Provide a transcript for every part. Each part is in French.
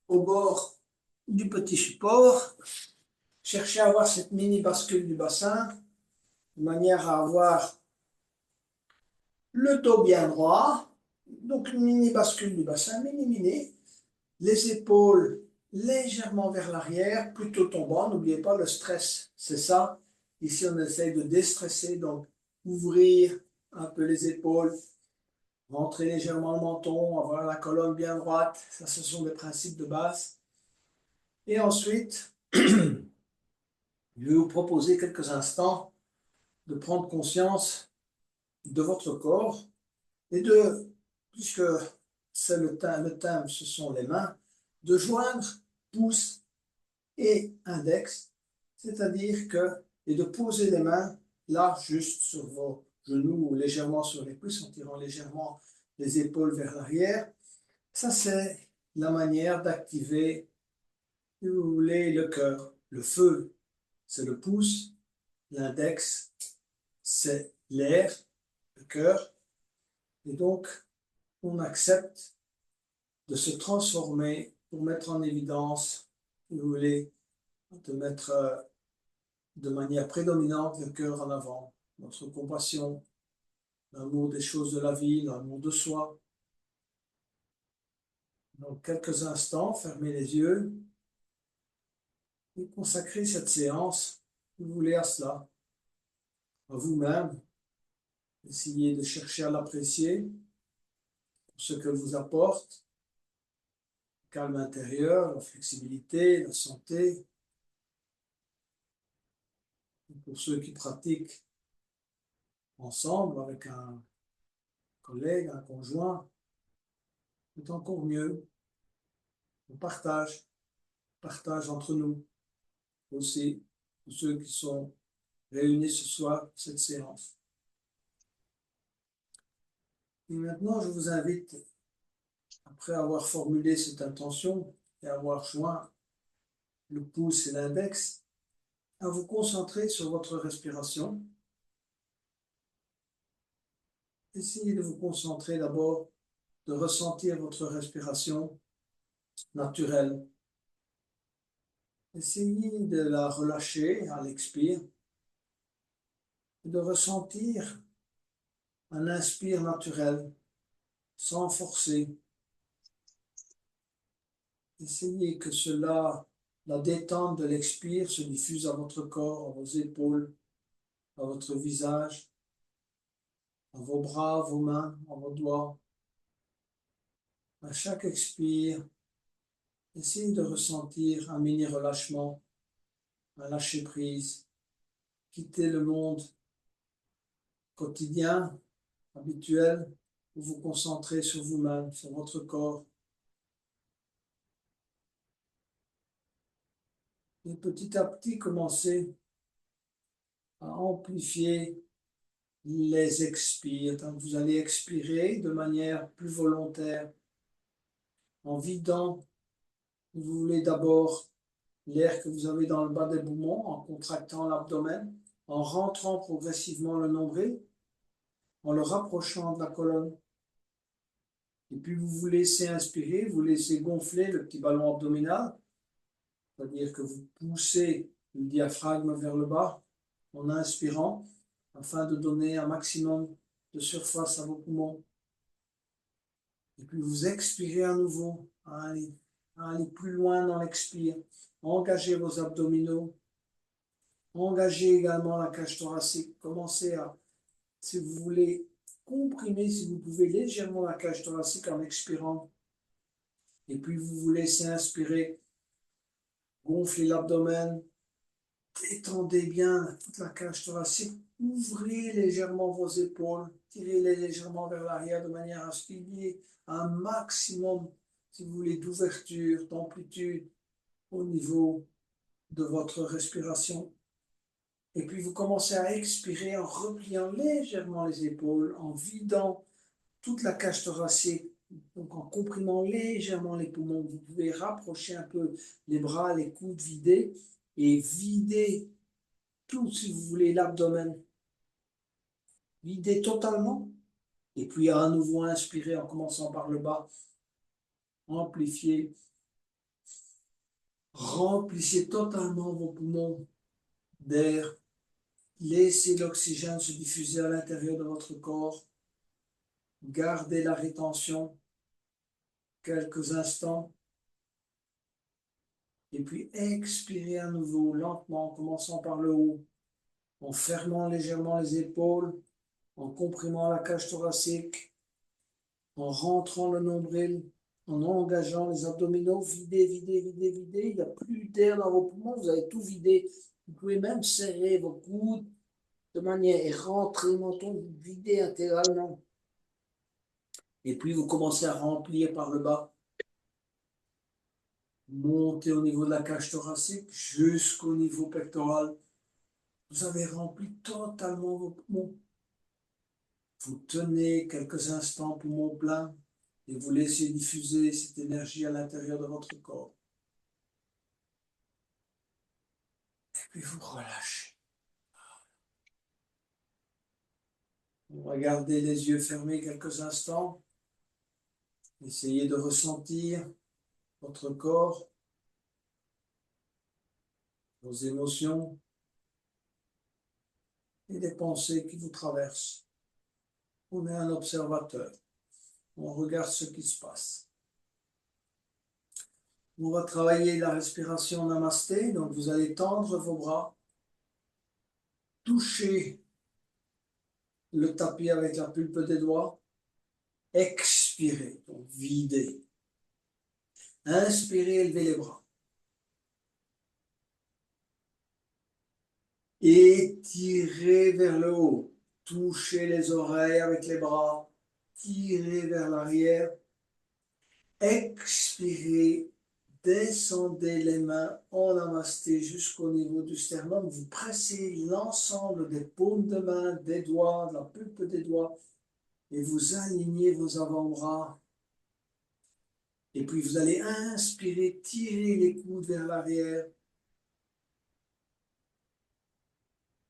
au bord du petit support. Cherchez à avoir cette mini bascule du bassin, de manière à avoir le dos bien droit. Donc une mini bascule du bassin, mini. Les épaules légèrement vers l'arrière, plutôt tombant. N'oubliez pas le stress, c'est ça. Ici, on essaye de déstresser, donc ouvrir un peu les épaules, rentrer légèrement le menton, avoir la colonne bien droite. Ça, ce sont des principes de base. Et ensuite, je vais vous proposer quelques instants de prendre conscience de votre corps et de, puisque c'est le thème, ce sont les mains, de joindre pouce et index, c'est-à-dire que, et de poser les mains là, juste sur vos genoux ou légèrement sur les cuisses, en tirant légèrement les épaules vers l'arrière. Ça, c'est la manière d'activer, si vous voulez, le cœur. Le feu, c'est le pouce, l'index, c'est l'air, le cœur. Et donc, on accepte de se transformer pour mettre en évidence, si vous voulez, de mettre de manière prédominante le cœur en avant. Notre compassion, l'amour des choses de la vie, l'amour de soi. Donc, quelques instants, fermez les yeux et consacrez cette séance, si vous voulez, à cela, à vous-même. Essayez de chercher à l'apprécier pour ce qu'elle vous apporte, le calme intérieur, la flexibilité, la santé. Et pour ceux qui pratiquent ensemble avec un collègue, un conjoint, c'est encore mieux. On partage entre nous aussi, pour ceux qui sont réunis ce soir pour cette séance. Et maintenant, je vous invite, après avoir formulé cette intention et avoir joint le pouce et l'index, à vous concentrer sur votre respiration. Essayez de vous concentrer d'abord, de ressentir votre respiration naturelle. Essayez de la relâcher à l'expire et de ressentir un inspire naturel, sans forcer. Essayez que cela, la détente de l'expire, se diffuse à votre corps, à vos épaules, à votre visage, à vos bras, vos mains, à vos doigts. À chaque expire, essayez de ressentir un mini relâchement, un lâcher prise. Quittez le monde quotidien, habituel, pour vous concentrer sur vous-même, sur votre corps. Et petit à petit, commencez à amplifier les expires. Donc, vous allez expirer de manière plus volontaire, en vidant, vous voulez d'abord l'air que vous avez dans le bas des poumons, en contractant l'abdomen, en rentrant progressivement le nombril, en le rapprochant de la colonne. Et puis vous vous laissez inspirer, vous laissez gonfler le petit ballon abdominal, c'est-à-dire que vous poussez le diaphragme vers le bas en inspirant, afin de donner un maximum de surface à vos poumons. Et puis vous expirez à nouveau, à aller plus loin dans l'expire. Engagez vos abdominaux. Engagez également la cage thoracique. Commencez à, si vous voulez, comprimer, si vous pouvez, légèrement la cage thoracique en expirant. Et puis vous vous laissez inspirer. Gonflez l'abdomen. Détendez bien toute la cage thoracique. Ouvrez légèrement vos épaules. Tirez-les légèrement vers l'arrière de manière à ce qu'il y ait un maximum, si vous voulez, d'ouverture, d'amplitude au niveau de votre respiration. Et puis vous commencez à expirer en repliant légèrement les épaules, en vidant toute la cage thoracique, donc en comprimant légèrement les poumons. Vous pouvez rapprocher un peu les bras, les coudes, vider et vider tout, si vous voulez, l'abdomen. Vider totalement. Et puis à nouveau inspirer en commençant par le bas. Amplifier Remplissez totalement vos poumons d'air. Laissez l'oxygène se diffuser à l'intérieur de votre corps. Gardez la rétention quelques instants. Et puis expirez à nouveau lentement, en commençant par le haut, en fermant légèrement les épaules, en comprimant la cage thoracique, en rentrant le nombril, en engageant les abdominaux. Videz, videz, videz, videz. Il n'y a plus d'air dans vos poumons, vous avez tout vidé. Vous pouvez même serrer vos coudes de manière et rentrer le menton, vider intégralement. Et puis vous commencez à remplir par le bas. Montez au niveau de la cage thoracique jusqu'au niveau pectoral. Vous avez rempli totalement vos poumons. Vous tenez quelques instants poumons pleins et vous laissez diffuser cette énergie à l'intérieur de votre corps. Et puis vous relâchez. On va garder les yeux fermés quelques instants. Essayez de ressentir votre corps, vos émotions et les pensées qui vous traversent. On est un observateur. On regarde ce qui se passe. On va travailler la respiration namasté. Donc vous allez tendre vos bras, toucher le tapis avec la pulpe des doigts, expirez, donc videz. Inspirez, élevez les bras. Étirez vers le haut. Touchez les oreilles avec les bras. Tirez vers l'arrière. Expirez. Descendez les mains en namasté jusqu'au niveau du sternum. Vous pressez l'ensemble des paumes de main, des doigts, de la pulpe des doigts. Et vous alignez vos avant-bras. Et puis vous allez inspirer, tirer les coudes vers l'arrière.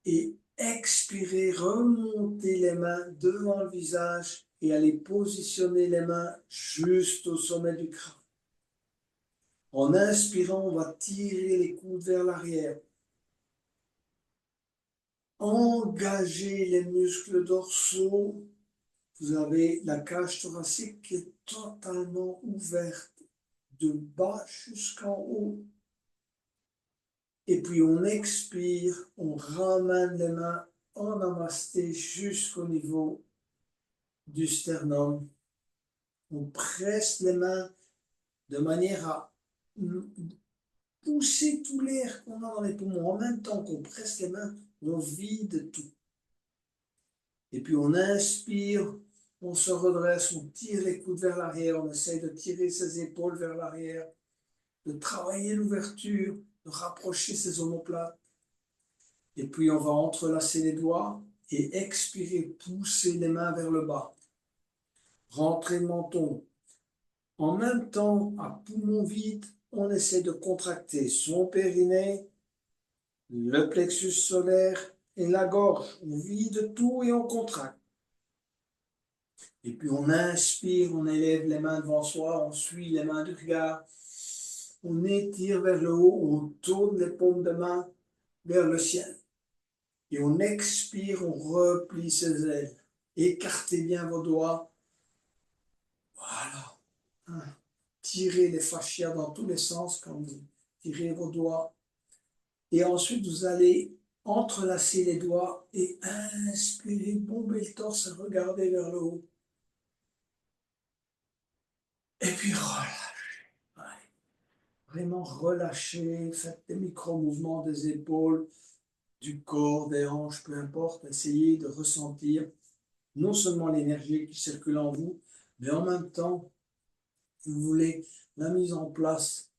Et expirer, remonter les mains devant le visage et aller positionner les mains juste au sommet du crâne. En inspirant, on va tirer les coudes vers l'arrière. Engagez les muscles dorsaux. Vous avez la cage thoracique qui est totalement ouverte, de bas jusqu'en haut. Et puis on expire, on ramène les mains en namasté jusqu'au niveau du sternum. On presse les mains de manière à pousser tout l'air qu'on a dans les poumons. En même temps qu'on presse les mains, on vide tout. Et puis on inspire, on se redresse, on tire les coudes vers l'arrière, on essaye de tirer ses épaules vers l'arrière, de travailler l'ouverture, de rapprocher ses omoplates. Et puis on va entrelacer les doigts et expirer, pousser les mains vers le bas. Rentrer le menton. En même temps, à poumon vide, on essaie de contracter son périnée, le plexus solaire et la gorge. On vide tout et on contracte. Et puis on inspire, on élève les mains devant soi, on suit les mains du regard. On étire vers le haut, on tourne les paumes de main vers le ciel. Et on expire, on replie ses ailes. Écartez bien vos doigts. Voilà. Tirez les fascias dans tous les sens quand vous tirez vos doigts. Et ensuite, vous allez entrelacer les doigts et inspirer, bomber le torse, regarder vers le haut. Et puis relâchez. Allez. Vraiment relâchez. Faites des micro-mouvements des épaules, du corps, des hanches, peu importe. Essayez de ressentir non seulement l'énergie qui circule en vous, mais en même temps, si vous voulez, la mise en place,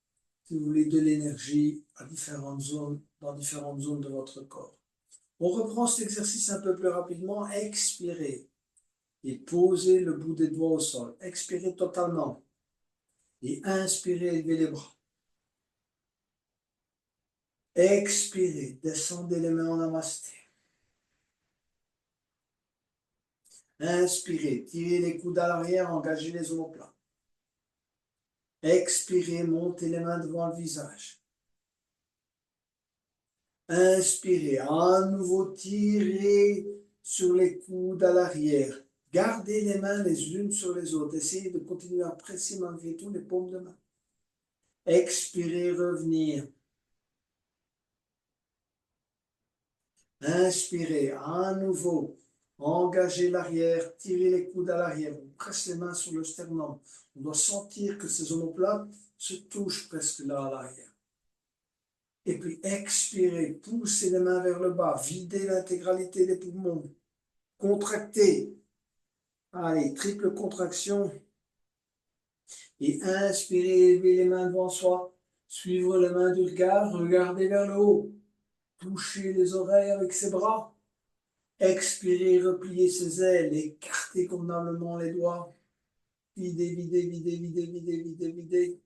si vous voulez, de l'énergie à différentes zones, dans différentes zones de votre corps. On reprend cet exercice un peu plus rapidement. Expirez et posez le bout des doigts au sol. Expirez totalement et inspirez, élevez les bras. Expirez, descendez les mains en namasté. Inspirez, tirez les coudes à l'arrière, engagez les omoplates. Expirez, montez les mains devant le visage. Inspirez, à nouveau tirez sur les coudes à l'arrière. Gardez les mains les unes sur les autres. Essayez de continuer à presser malgré tout les paumes de main. Expirez, revenir. Inspirez, à nouveau. Engagez l'arrière, tirez les coudes à l'arrière. On presse les mains sur le sternum. On doit sentir que ces omoplates se touchent presque là à l'arrière. Et puis expirez, poussez les mains vers le bas, videz l'intégralité des poumons. Contractez. Allez, triple contraction. Et inspirez, élevez les mains devant soi. Suivre les mains du regard, regardez vers le haut. Touchez les oreilles avec ses bras. Expirez, repliez ses ailes, écartez convenablement les doigts. Videz, videz, videz, videz, videz, videz, videz.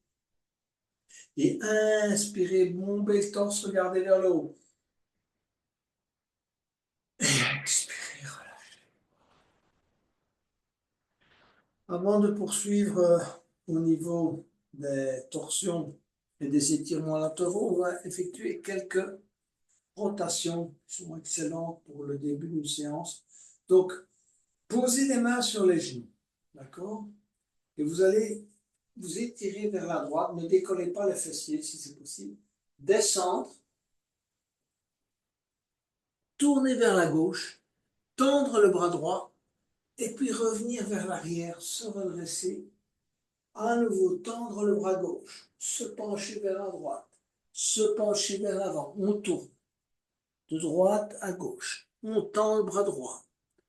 Et inspirez, bombez le torse, regardez vers le haut. Et expirez, relâchez. Avant de poursuivre au niveau des torsions et des étirements latéraux, on va effectuer quelques rotations qui sont excellentes pour le début d'une séance. Donc, posez les mains sur les genoux, d'accord? Et vous allez vous étirer vers la droite, ne décollez pas les fessiers si c'est possible. Descendre, tourner vers la gauche, tendre le bras droit, et puis revenir vers l'arrière, se redresser, à nouveau tendre le bras gauche, se pencher vers la droite, se pencher vers l'avant, on tourne de droite à gauche, on tend le bras droit,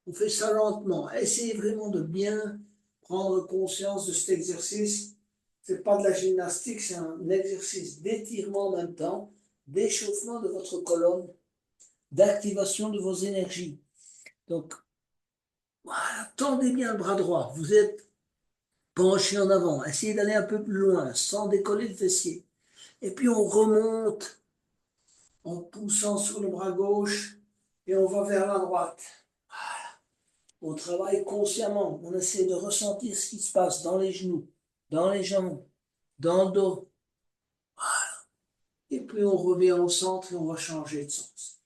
on fait ça lentement, essayez vraiment de bien prendre conscience de cet exercice. Ce n'est pas de la gymnastique, c'est un exercice d'étirement en même temps, d'échauffement de votre colonne, d'activation de vos énergies. Donc, voilà, tendez bien le bras droit, vous êtes penché en avant, essayez d'aller un peu plus loin, sans décoller le fessier. Et puis on remonte en poussant sur le bras gauche et on va vers la droite. Voilà. On travaille consciemment, on essaie de ressentir ce qui se passe dans les genoux, dans les jambes, dans le dos. Et puis on revient au centre et on va changer de sens.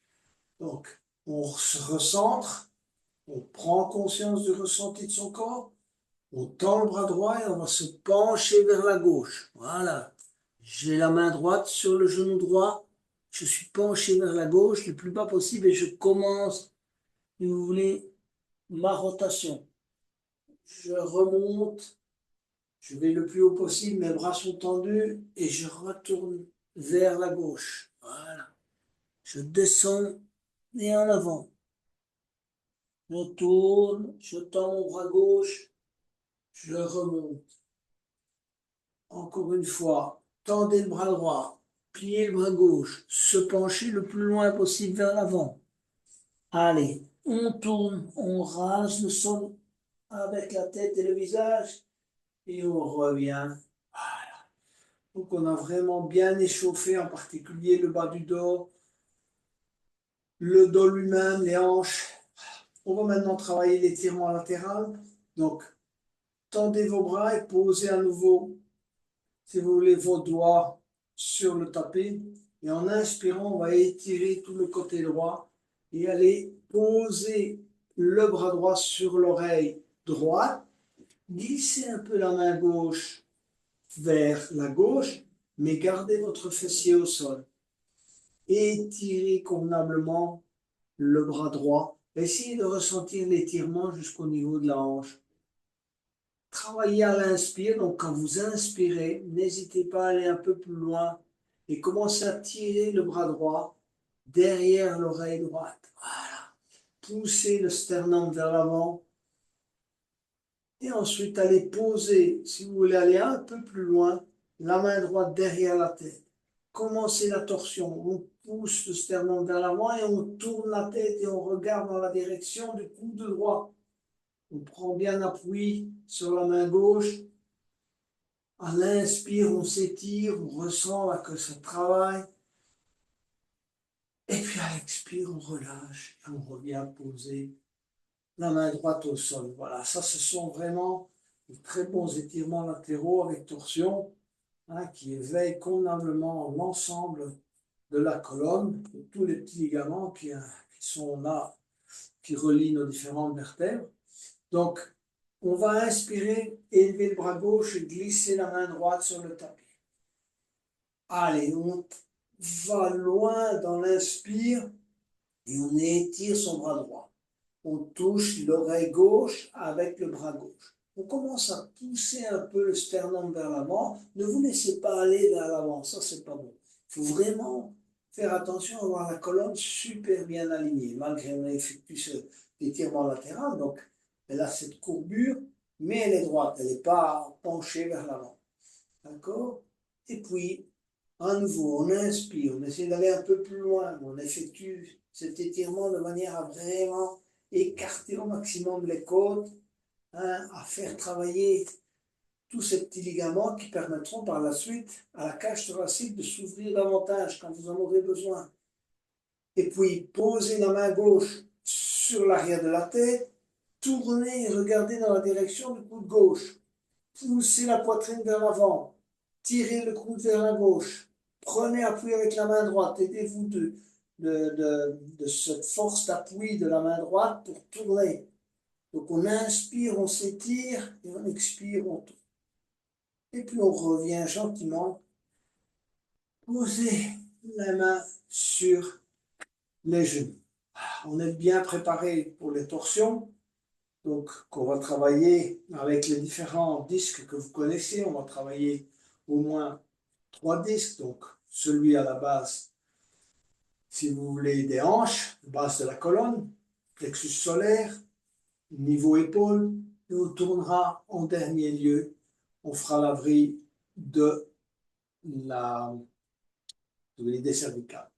Donc, on se recentre, on prend conscience du ressenti de son corps, on tend le bras droit et on va se pencher vers la gauche. Voilà. J'ai la main droite sur le genou droit, je suis penché vers la gauche le plus bas possible et je commence, si vous voulez, ma rotation. Je remonte, je vais le plus haut possible, mes bras sont tendus et je retourne vers la gauche. Voilà. Je descends et en avant. Je tourne, je tends mon bras gauche, je remonte. Encore une fois, tendez le bras droit, pliez le bras gauche, se pencher le plus loin possible vers l'avant. Allez, on tourne, on rase le sol avec la tête et le visage et on revient. Voilà. Donc on a vraiment bien échauffé, en particulier le bas du dos, le dos lui-même, les hanches. On va maintenant travailler l'étirement latéral. Donc, tendez vos bras et posez à nouveau, si vous voulez, vos doigts sur le tapis. Et en inspirant, on va étirer tout le côté droit et aller poser le bras droit sur l'oreille droite. Glissez un peu la main gauche vers la gauche, mais gardez votre fessier au sol. Étirez convenablement le bras droit. Essayez de ressentir l'étirement jusqu'au niveau de la hanche. Travaillez à l'inspire, donc quand vous inspirez, n'hésitez pas à aller un peu plus loin et commencez à tirer le bras droit derrière l'oreille droite. Voilà. Poussez le sternum vers l'avant et ensuite allez poser, si vous voulez aller un peu plus loin, la main droite derrière la tête. Commencez la torsion, on pousse le sternum vers l'avant et on tourne la tête et on regarde dans la direction du coude droit. On prend bien appui sur la main gauche. À l'inspire, on s'étire, on ressent là, que ça travaille. Et puis à l'expire, on relâche et on revient poser la main droite au sol. Voilà, ça, ce sont vraiment de très bons étirements latéraux avec torsion, hein, qui éveillent convenablement l'ensemble de la colonne, de tous les petits ligaments qui sont là, qui relient nos différentes vertèbres. Donc, on va inspirer, élever le bras gauche et glisser la main droite sur le tapis. Allez, on va loin dans l'inspire et on étire son bras droit. On touche l'oreille gauche avec le bras gauche. On commence à pousser un peu le sternum vers l'avant. Ne vous laissez pas aller vers l'avant, ça c'est pas bon. Il faut vraiment faire attention à avoir la colonne super bien alignée, malgré qu'on effectue cet étirement latéral. Donc, elle a cette courbure, mais elle est droite, elle n'est pas penchée vers l'avant. D'accord? Et puis, à nouveau, on inspire, on essaie d'aller un peu plus loin, on effectue cet étirement de manière à vraiment écarter au maximum les côtes, hein, à faire travailler tous ces petits ligaments qui permettront par la suite à la cage thoracique de s'ouvrir davantage quand vous en aurez besoin. Et puis, posez la main gauche sur l'arrière de la tête, tournez et regardez dans la direction du coude gauche. Poussez la poitrine vers l'avant, tirez le coude vers la gauche, prenez appui avec la main droite, aidez-vous de cette force d'appui de la main droite pour tourner. Donc on inspire, on s'étire, et on expire, on tourne. Et puis on revient gentiment, poser la main sur les genoux. On est bien préparé pour les torsions. Donc, on va travailler avec les différents disques que vous connaissez. On va travailler au moins 3 disques. Donc, celui à la base, si vous voulez, des hanches, base de la colonne, plexus solaire, niveau épaule. Et on tournera en dernier lieu. On fera la vrille de l'idée cervicale.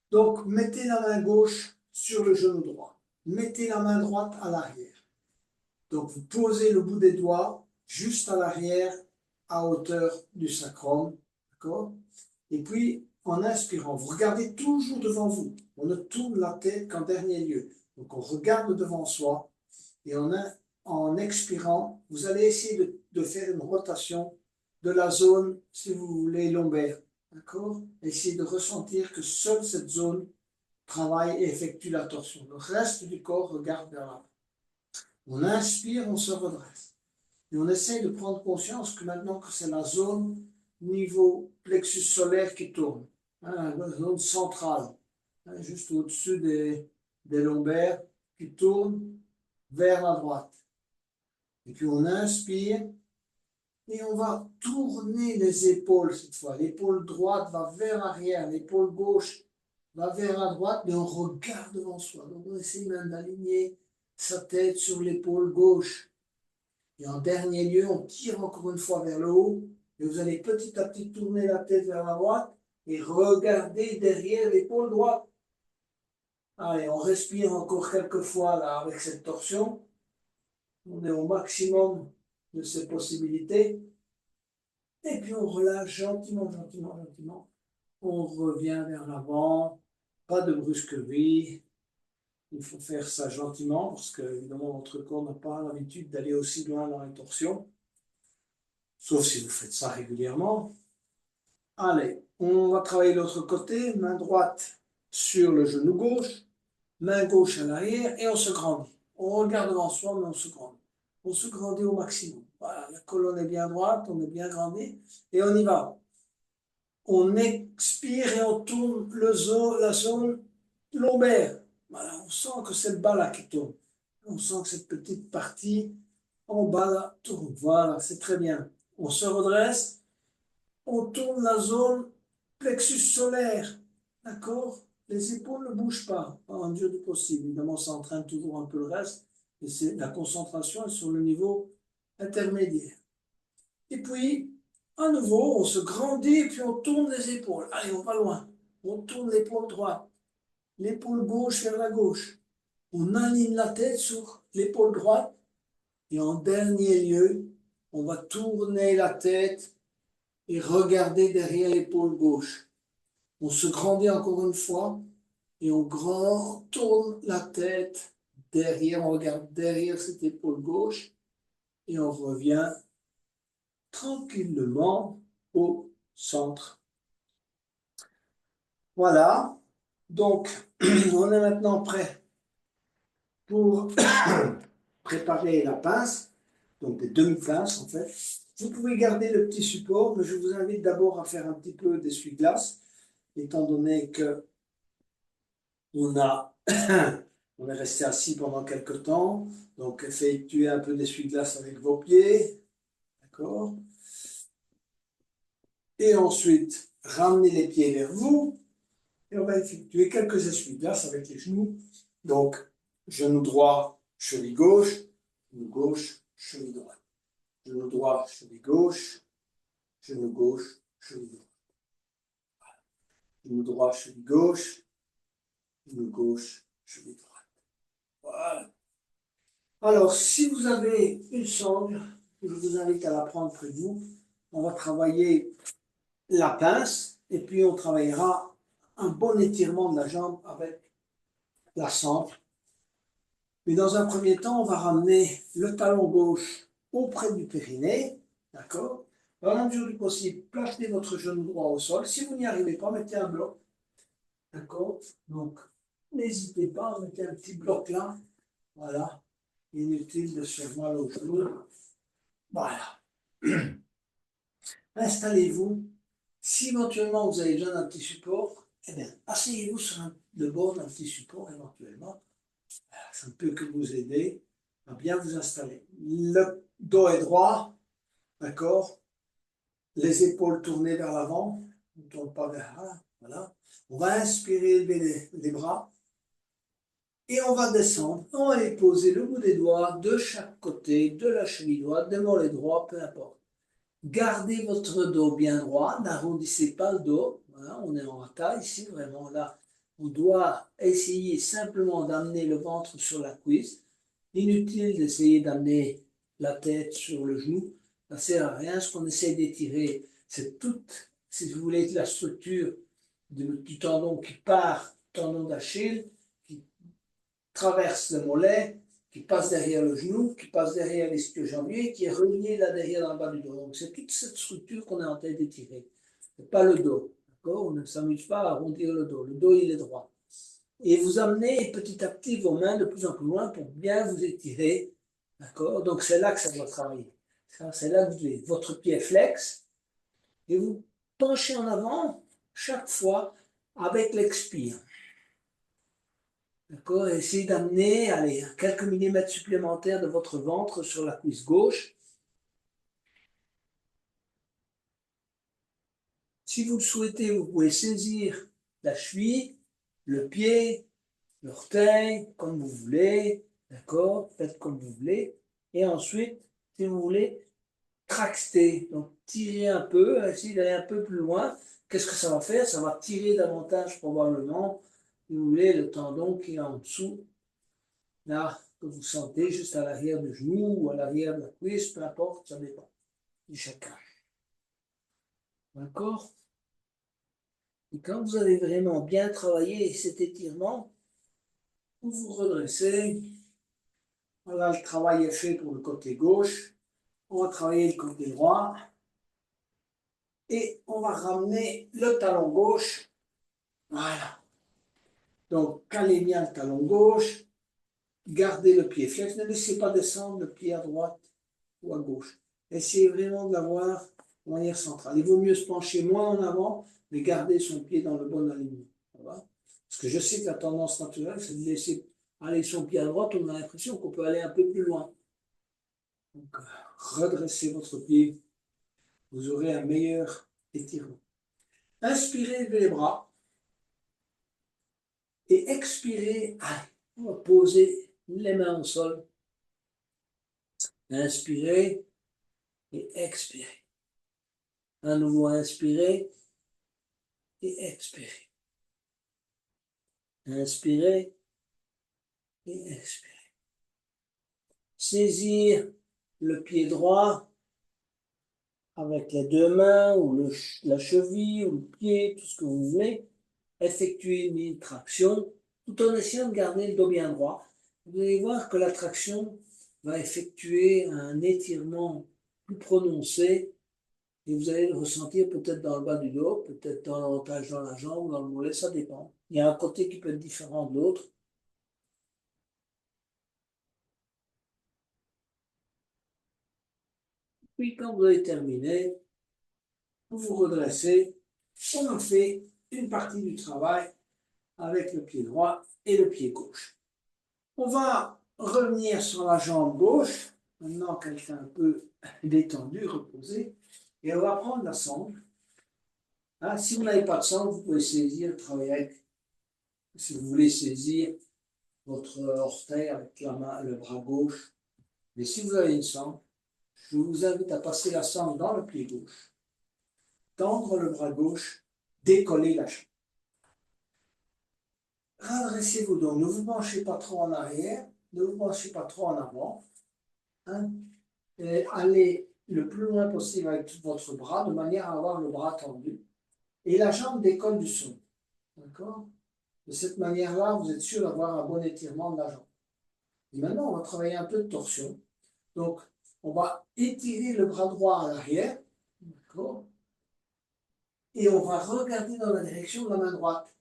Donc, mettez la main gauche sur le genou droit. Mettez la main droite à l'arrière. Donc, vous posez le bout des doigts juste à l'arrière, à hauteur du sacrum. D'accord? Et puis, en inspirant, vous regardez toujours devant vous. On ne tourne la tête qu'en dernier lieu. Donc, on regarde devant soi. Et en expirant, vous allez essayer de faire une rotation de la zone, si vous voulez, lombaire. D'accord? Essayez de ressentir que seule cette zone travaille et effectue la torsion. Le reste du corps regarde vers l'avant. On inspire, on se redresse. Et on essaye de prendre conscience que maintenant que c'est la zone niveau plexus solaire qui tourne, hein, la zone centrale, hein, juste au-dessus des lombaires, qui tourne vers la droite. Et puis on inspire et on va tourner les épaules cette fois. L'épaule droite va vers l'arrière, l'épaule gauche va vers la droite, mais on regarde devant soi. Donc on essaie même d'aligner sa tête sur l'épaule gauche. Et en dernier lieu, on tire encore une fois vers le haut. Et vous allez petit à petit tourner la tête vers la droite et regarder derrière l'épaule droite. Allez, on respire encore quelques fois là avec cette torsion. On est au maximum de ses possibilités. Et puis on relâche gentiment, gentiment, gentiment. On revient vers l'avant. Pas de brusquerie. Il faut faire ça gentiment parce que, évidemment, notre corps n'a pas l'habitude d'aller aussi loin dans les torsions. Sauf si vous faites ça régulièrement. Allez, on va travailler l'autre côté. Main droite sur le genou gauche. Main gauche à l'arrière et on se grandit. On regarde devant soi, mais on se grandit. On se grandit au maximum. Voilà, la colonne est bien droite, on est bien grandi. Et on y va. On expire et on tourne la zone lombaire. Voilà, on sent que c'est le bas là qui tourne. On sent que cette petite partie en bas là tourne. Voilà, c'est très bien. On se redresse. On tourne la zone plexus solaire. D'accord? Les épaules ne bougent pas en mesure du possible. Évidemment, ça entraîne toujours un peu le reste. Et la concentration est sur le niveau intermédiaire. Et puis, à nouveau, on se grandit et puis on tourne les épaules. Allez, on va loin. On tourne l'épaule droite, l'épaule gauche vers la gauche. On aligne la tête sur l'épaule droite. Et en dernier lieu, on va tourner la tête et regarder derrière l'épaule gauche. On se grandit encore une fois et on tourne la tête derrière, on regarde derrière cette épaule gauche et on revient tranquillement au centre. Voilà. Donc, on est maintenant prêt pour préparer la pince, donc des demi-pinces en fait. Vous pouvez garder le petit support, mais je vous invite d'abord à faire un petit peu d'essuie-glace, étant donné que on a, on est resté assis pendant quelque temps, donc effectuez un peu d'essuie-glace avec vos pieds, d'accord? Et ensuite, ramenez les pieds vers vous, et on va effectuer quelques essuie-glace avec les genoux. Donc, genou droit, cheville gauche, genou gauche, cheville droite. Genou droit, cheville gauche, genou gauche, cheville droite. Genou droit, cheville gauche, genou gauche, cheville droite. Voilà. Alors, si vous avez une sangle, je vous invite à la prendre près de vous. On va travailler la pince et puis on travaillera un bon étirement de la jambe avec la sangle. Mais dans un premier temps, on va ramener le talon gauche auprès du périnée, d'accord? Dans la mesure du possible, placez votre genou droit au sol. Si vous n'y arrivez pas, mettez un bloc, d'accord? Donc, n'hésitez pas, mettez un petit bloc là, voilà. Inutile de se faire mal au genou. Voilà. Installez-vous. Si éventuellement vous avez besoin d'un petit support, eh bien, asseyez-vous sur le bord d'un petit support éventuellement. Ça ne peut que vous aider à bien vous installer. Le dos est droit, d'accord? Les épaules tournées vers l'avant, on ne tourne pas vers là, voilà. On va inspirer, élever les bras et on va descendre. On va les poser le bout des doigts de chaque côté, de la cheville droite, des mollets droits, peu importe. Gardez votre dos bien droit, n'arrondissez pas le dos. Voilà, on est en taille ici, vraiment là. On doit essayer simplement d'amener le ventre sur la cuisse. Inutile d'essayer d'amener la tête sur le genou. Ça ne sert à rien. Ce qu'on essaie d'étirer, c'est toute, si vous voulez, la structure du tendon qui part, tendon d'Achille, qui traverse le mollet, qui passe derrière le genou, qui passe derrière l'ischio-jambier, qui est relié là derrière dans le bas du dos. Donc c'est toute cette structure qu'on est en train d'étirer. C'est pas le dos. D'accord? On ne s'amuse pas à arrondir le dos. Le dos, il est droit. Et vous amenez petit à petit vos mains de plus en plus loin pour bien vous étirer. D'accord? Donc c'est là que ça doit travailler. C'est là que votre pied flex et vous penchez en avant chaque fois avec l'expire. D'accord? Essayez d'amener, allez, quelques millimètres supplémentaires de votre ventre sur la cuisse gauche. Si vous le souhaitez, vous pouvez saisir la cheville, le pied, l'orteil, comme vous voulez. D'accord? Faites comme vous voulez. Et ensuite, si vous voulez, tracter. Donc, tirer un peu, essayer d'aller un peu plus loin. Qu'est-ce que ça va faire? Ça va tirer davantage probablement, si vous voulez, le tendon qui est en dessous. Là, que vous sentez juste à l'arrière du genou ou à l'arrière de la cuisse, peu importe, ça dépend de chacun. D'accord? Et quand vous avez vraiment bien travaillé cet étirement, vous vous redressez. Voilà, le travail est fait pour le côté gauche. On va travailler le côté droit. Et on va ramener le talon gauche. Voilà. Donc, calez bien le talon gauche. Gardez le pied flex. Ne laissez pas descendre le pied à droite ou à gauche. Essayez vraiment de l'avoir de manière centrale. Il vaut mieux se pencher moins en avant, mais garder son pied dans le bon alignement. Parce que je sais que la tendance naturelle, c'est de laisser aller son pied à droite, on a l'impression qu'on peut aller un peu plus loin. Donc, redressez votre pied, vous aurez un meilleur étirement. Inspirez, levez les bras. Et expirez, allez, on va poser les mains au sol. Inspirez et expirez. À nouveau, inspirez et expirez. Inspirez et expirez. Saisir le pied droit avec les deux mains ou la cheville ou le pied, tout ce que vous voulez. Effectuez une traction tout en essayant de garder le dos bien droit. Vous allez voir que la traction va effectuer un étirement plus prononcé Et vous allez le ressentir peut-être dans le bas du dos, peut-être davantage dans la jambe, dans le mollet, ça dépend. Il y a un côté qui peut être différent de l'autre. Puis quand vous avez terminé, vous vous redressez. On a fait une partie du travail avec le pied droit et le pied gauche. On va revenir sur la jambe gauche, maintenant qu'elle est un peu détendue, reposée, et on va prendre la sangle. Hein, si vous n'avez pas de sangle, vous pouvez saisir, travailler avec, si vous voulez saisir votre orteil avec la main, le bras gauche. Mais si vous avez une sangle, je vous invite à passer la sangle dans le pied gauche, tendre le bras gauche, décoller la jambe. Redressez-vous donc, ne vous penchez pas trop en arrière, ne vous penchez pas trop en avant. Hein, et allez le plus loin possible avec tout votre bras, de manière à avoir le bras tendu. Et la jambe décolle du sol. D'accord? De cette manière-là, vous êtes sûr d'avoir un bon étirement de la jambe. Et maintenant, on va travailler un peu de torsion. Donc, on va étirer le bras droit à l'arrière. D'accord? Et on va regarder dans la direction de la main droite,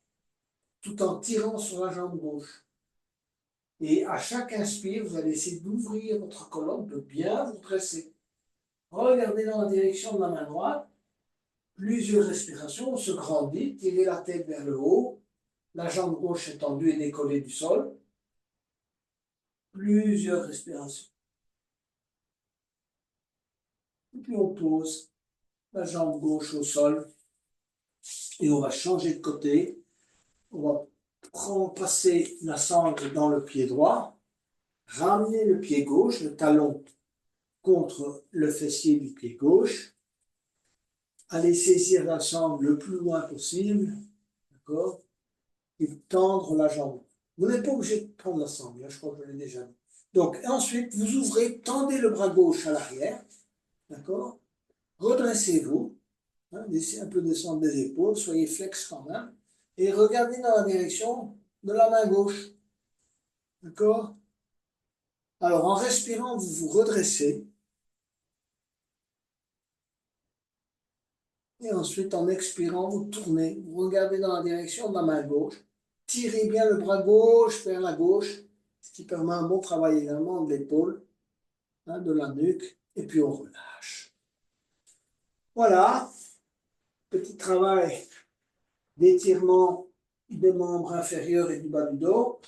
tout en tirant sur la jambe gauche. Et à chaque inspire, vous allez essayer d'ouvrir votre colonne, de bien vous dresser. Regardez dans la direction de la main droite. Plusieurs respirations, on se grandit, tirez la tête vers le haut, la jambe gauche est tendue et décollée du sol. Plusieurs respirations. Et puis on pose la jambe gauche au sol et on va changer de côté. On va passer la sangle dans le pied droit, ramener le pied gauche, le talon contre le fessier du pied gauche. Allez saisir la sangle le plus loin possible, d'accord? Et tendre la jambe. Vous n'êtes pas obligé de prendre la sangle, je crois que je l'ai déjà dit. Donc, ensuite, vous ouvrez, tendez le bras gauche à l'arrière, d'accord? Redressez-vous, hein, laissez un peu descendre des épaules, soyez flex quand même, et regardez dans la direction de la main gauche, d'accord? Alors, en respirant, vous vous redressez, et ensuite, en expirant, vous tournez, vous regardez dans la direction de la main gauche, tirez bien le bras gauche vers la gauche, ce qui permet un bon travail également de l'épaule, hein, de la nuque, et puis on relâche. Voilà, petit travail d'étirement des membres inférieurs et du bas du dos.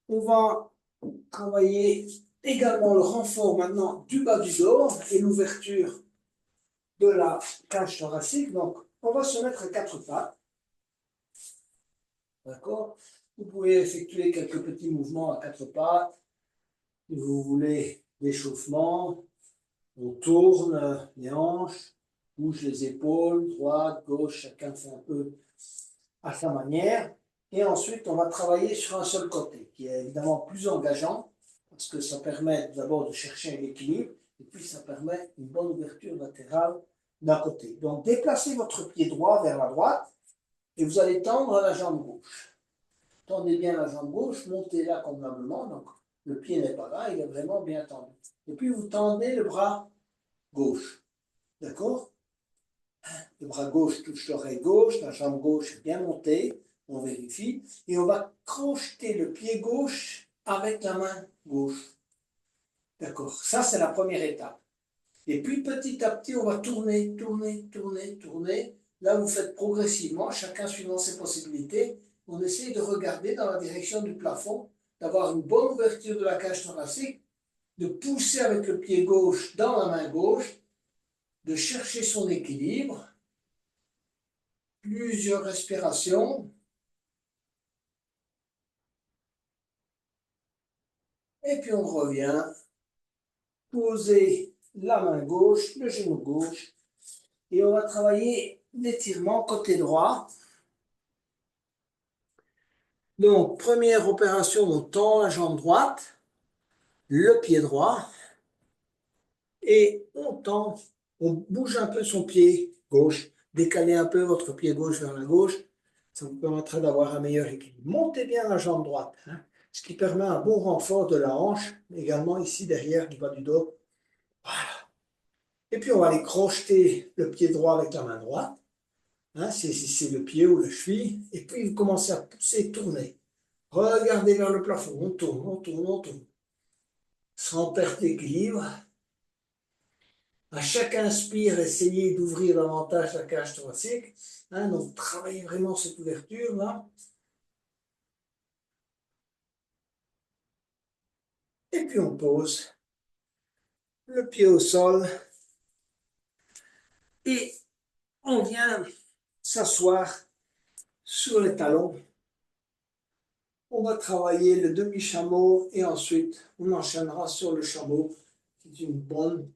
On va travailler également le renfort maintenant du bas du dos et l'ouverture de la cage thoracique. Donc, on va se mettre à quatre pattes. D'accord? Vous pouvez effectuer quelques petits mouvements à quatre pattes. Si vous voulez l'échauffement, on tourne les hanches, bouge les épaules, droite, gauche, chacun fait un peu à sa manière. Et ensuite, on va travailler sur un seul côté, qui est évidemment plus engageant, parce que ça permet d'abord de chercher un équilibre, et puis ça permet une bonne ouverture latérale d'un côté. Donc, déplacez votre pied droit vers la droite, et vous allez tendre la jambe gauche. Tendez bien la jambe gauche, montez-la convenablement, donc le pied n'est pas là, il est vraiment bien tendu. Et puis, vous tendez le bras gauche, d'accord? Le bras gauche touche l'oreille gauche, la jambe gauche est bien montée, on vérifie, et on va crocheter le pied gauche avec la main gauche. D'accord, ça c'est la première étape. Et puis petit à petit, on va tourner, tourner, tourner, tourner. Là, vous faites progressivement, chacun suivant ses possibilités. On essaye de regarder dans la direction du plafond, d'avoir une bonne ouverture de la cage thoracique, de pousser avec le pied gauche dans la main gauche, de chercher son équilibre. Plusieurs respirations. Et puis on revient. Poser la main gauche, le genou gauche. Et on va travailler l'étirement côté droit. Donc, première opération, on tend la jambe droite, le pied droit. Et on tend, on bouge un peu son pied gauche. Décalez un peu votre pied gauche vers la gauche. Ça vous permettra d'avoir un meilleur équilibre. Montez bien la jambe droite, hein, ce qui permet un bon renfort de la hanche, également ici derrière du bas du dos. Voilà. Et puis on va aller crocheter le pied droit avec la main droite. Hein, c'est le pied ou la cheville. Et puis vous commencez à pousser, tourner. Regardez vers le plafond. On tourne, on tourne, on tourne. Sans perte d'équilibre. À chaque inspire, essayez d'ouvrir davantage la cage thoracique. Hein, donc travaillez vraiment cette ouverture là. Et puis on pose le pied au sol. Et on vient s'asseoir sur les talons. On va travailler le demi-chameau et ensuite on enchaînera sur le chameau. C'est une bonne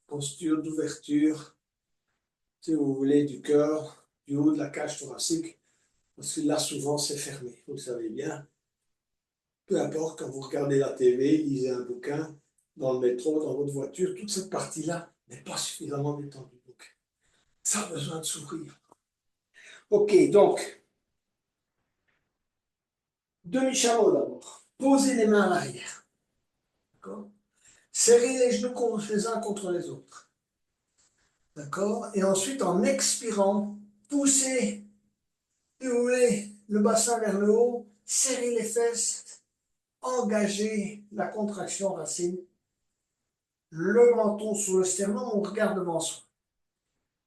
posture d'ouverture, si vous voulez, du cœur, du haut de la cage thoracique, parce que là souvent c'est fermé, vous le savez bien. Peu importe, quand vous regardez la TV, lisez un bouquin, dans le métro, dans votre voiture, toute cette partie-là n'est pas suffisamment détendue. Donc, ça a besoin de s'ouvrir. Ok, donc, demi-chameau d'abord. Posez les mains à l'arrière. D'accord? Serrez les genoux les uns contre les autres. D'accord? Et ensuite, en expirant, poussez, si vous voulez, le bassin vers le haut, serrez les fesses, engagez la contraction racine, le menton sur le sternum, on regarde devant soi.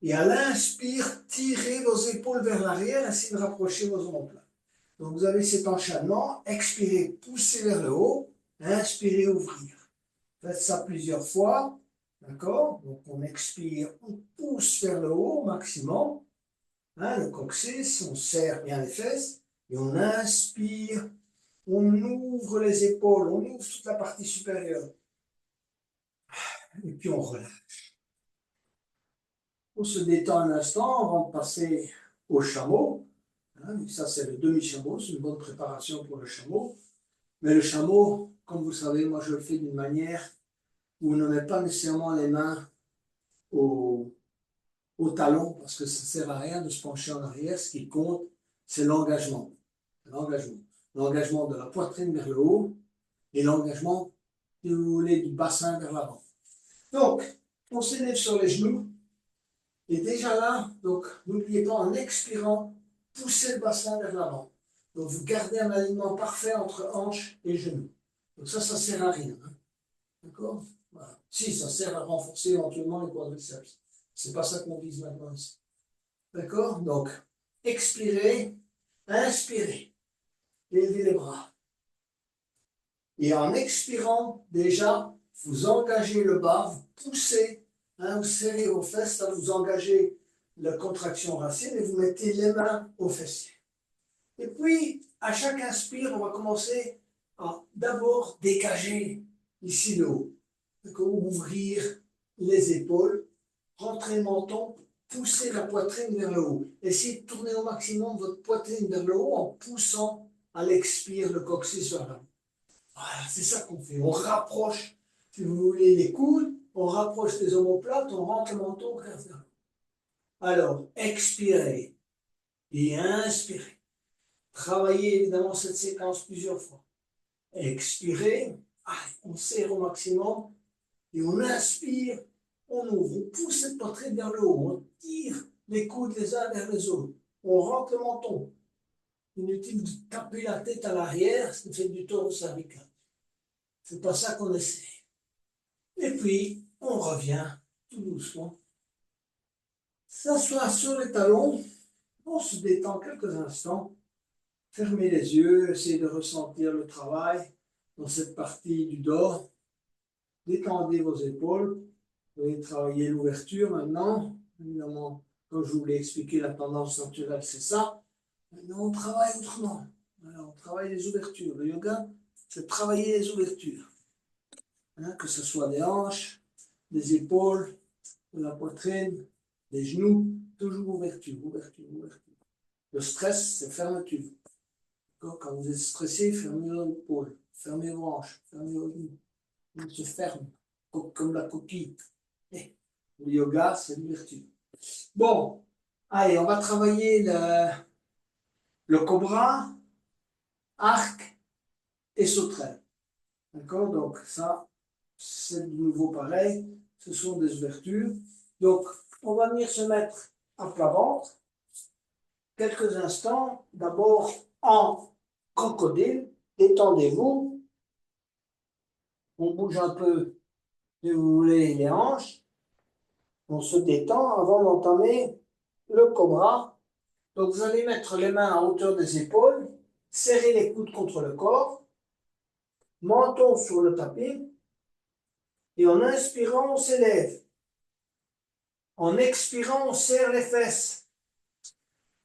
Et à l'inspire, tirez vos épaules vers l'arrière, essayez de rapprocher vos omoplates. Donc vous avez cet enchaînement, expirez, poussez vers le haut, inspirez, ouvrir. Faites ça plusieurs fois, d'accord? Donc on expire, on pousse vers le haut au maximum, hein, le coccyx, on serre bien les fesses, et on inspire, on ouvre les épaules, on ouvre toute la partie supérieure, et puis on relâche. On se détend un instant avant de passer au chameau. Hein, ça, c'est le demi-chameau, c'est une bonne préparation pour le chameau. Mais le chameau, comme vous savez, moi je le fais d'une manière où on ne met pas nécessairement les mains au talon, parce que ça ne sert à rien de se pencher en arrière. Ce qui compte, c'est l'engagement. L'engagement. L'engagement de la poitrine vers le haut et l'engagement, si vous voulez, du bassin vers l'avant. Donc, on s'élève sur les genoux. Et déjà là, donc, n'oubliez pas, en expirant, poussez le bassin vers l'avant. Donc, vous gardez un alignement parfait entre hanche et genoux. Donc ça ne sert à rien. Hein. D'accord? Voilà. Si, ça sert à renforcer éventuellement les quadriceps. C'est pas ça qu'on vise maintenant ici. D'accord? Donc, expirez, inspirez, levez les bras. Et en expirant, déjà, vous engagez le bas, vous poussez, hein, vous serrez vos fesses, là, vous engagez la contraction racine et vous mettez les mains aux fessiers. Et puis, à chaque inspire, on va commencer à d'abord dégager ici le haut. Ouvrir les épaules, rentrer le menton, pousser la poitrine vers le haut. Essayez de tourner au maximum votre poitrine vers le haut en poussant à l'expire le coccyx vers l'avant. Voilà, c'est ça qu'on fait. On rapproche, si vous voulez, les coudes, on rapproche les omoplates, on rentre le menton vers le haut. Alors, expirez et inspirez. Travaillez évidemment cette séquence plusieurs fois. Expirez, on serre au maximum et on inspire, on ouvre, on pousse cette poitrine vers le haut, on tire les coudes les uns vers les autres, on rentre le menton. Inutile de taper la tête à l'arrière, ce qui fait du tort au cervical. C'est pas ça qu'on essaie. Et puis, on revient tout doucement. S'assoit sur les talons, on se détend quelques instants. Fermez les yeux, essayez de ressentir le travail dans cette partie du dos. Détendez vos épaules. Vous allez travailler l'ouverture maintenant. Évidemment, comme je vous l'ai expliqué, la tendance naturelle, c'est ça. Maintenant, on travaille autrement. Alors, on travaille les ouvertures. Le yoga, c'est travailler les ouvertures. Hein, que ce soit des hanches, des épaules, de la poitrine, des genoux, toujours ouverture, ouverture, ouverture. Le stress, c'est fermeture. Quand vous êtes stressé, fermez vos épaules, fermez vos hanches, fermez vos genoux. On se ferme, comme la coquille. Et le yoga, c'est l'ouverture. Bon, allez, on va travailler le cobra, arc et sauterelle. D'accord? Donc ça, c'est de nouveau pareil. Ce sont des ouvertures. Donc, on va venir se mettre à plat ventre quelques instants. D'abord en crocodile, détendez-vous. On bouge un peu, si vous voulez, les hanches. On se détend avant d'entamer le cobra. Donc, vous allez mettre les mains à hauteur des épaules, serrer les coudes contre le corps, menton sur le tapis, et en inspirant, on s'élève. En expirant, on serre les fesses.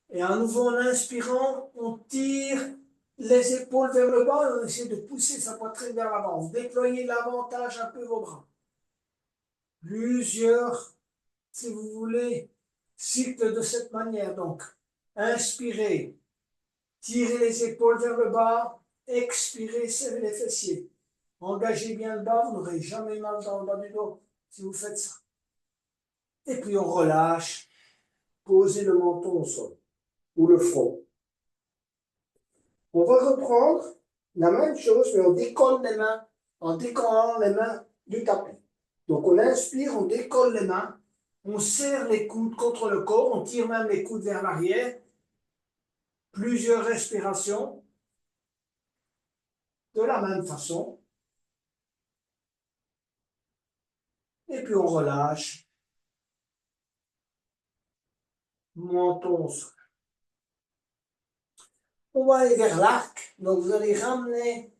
Et à nouveau, en inspirant, on tire les épaules vers le bas et on essaie de pousser sa poitrine vers l'avant. Vous déployez davantage un peu vos bras. Plusieurs, si vous voulez, cycles de cette manière. Donc, inspirez, tirez les épaules vers le bas, expirez, serrez les fessiers. Engagez bien le bas, vous n'aurez jamais mal dans le bas du dos si vous faites ça. Et puis on relâche, posez le menton au sol ou le front. On va reprendre la même chose, mais on décolle les mains en décollant les mains du tapis. Donc on inspire, on décolle les mains, on serre les coudes contre le corps, on tire même les coudes vers l'arrière. Plusieurs respirations de la même façon. Et puis on relâche. Menton au sol. On va aller vers l'arc. Donc vous allez ramener.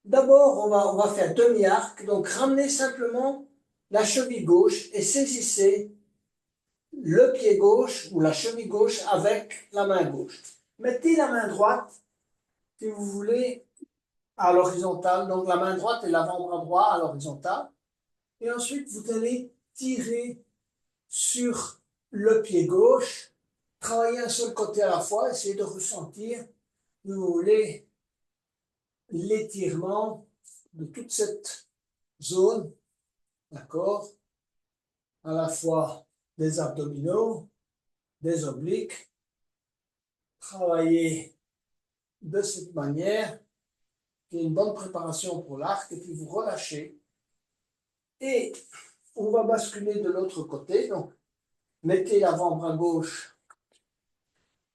D'abord, on va faire demi-arc. Donc ramenez simplement la cheville gauche et saisissez le pied gauche ou la cheville gauche avec la main gauche. Mettez la main droite, si vous voulez, à l'horizontale. Donc la main droite et l'avant-bras droit à l'horizontale. Et ensuite, vous allez tirer sur le pied gauche. Travaillez un seul côté à la fois. Essayez de ressentir, si vous voulez, l'étirement de toute cette zone. D'accord? À la fois des abdominaux, des obliques. Travaillez de cette manière, qui est une bonne préparation pour l'arc, et puis vous relâchez. Et on va basculer de l'autre côté. Donc, mettez l'avant-bras gauche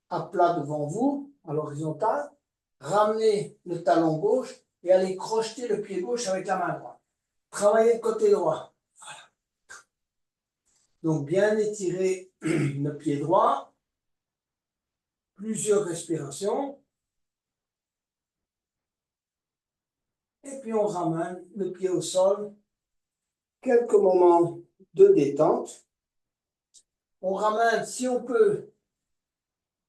à plat devant vous, à l'horizontale. Ramenez le talon gauche et allez crocheter le pied gauche avec la main droite. Travaillez le côté droit. Voilà. Donc, bien étirer le pied droit. Plusieurs respirations. Et puis, on ramène le pied au sol. Quelques moments de détente. On ramène, si on peut,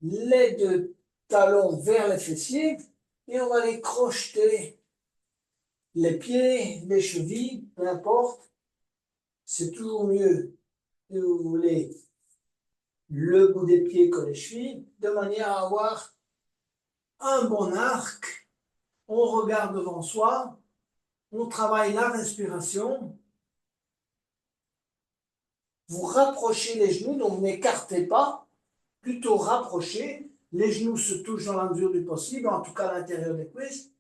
les deux talons vers les fessiers et on va les crocheter, les pieds, les chevilles, peu importe. C'est toujours mieux, si vous voulez, le bout des pieds que les chevilles, de manière à avoir un bon arc. On regarde devant soi, on travaille la respiration. Vous rapprochez les genoux, donc vous n'écartez pas, plutôt rapprochez. Les genoux se touchent dans la mesure du possible, en tout cas à l'intérieur des cuisses.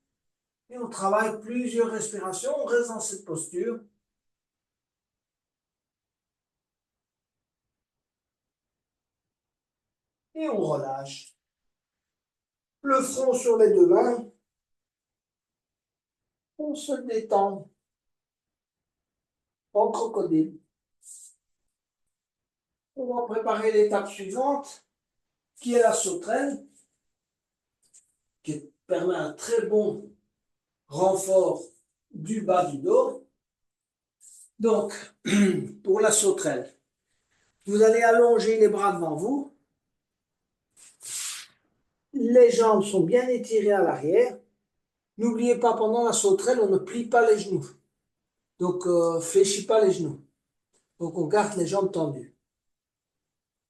Et on travaille plusieurs respirations, on reste dans cette posture. Et on relâche. Le front sur les deux mains. On se détend en crocodile. On va préparer l'étape suivante, qui est la sauterelle, qui permet un très bon renfort du bas du dos. Donc, pour la sauterelle, vous allez allonger les bras devant vous. Les jambes sont bien étirées à l'arrière. N'oubliez pas, pendant la sauterelle, on ne plie pas les genoux. Donc, fléchis pas les genoux. Donc, on garde les jambes tendues.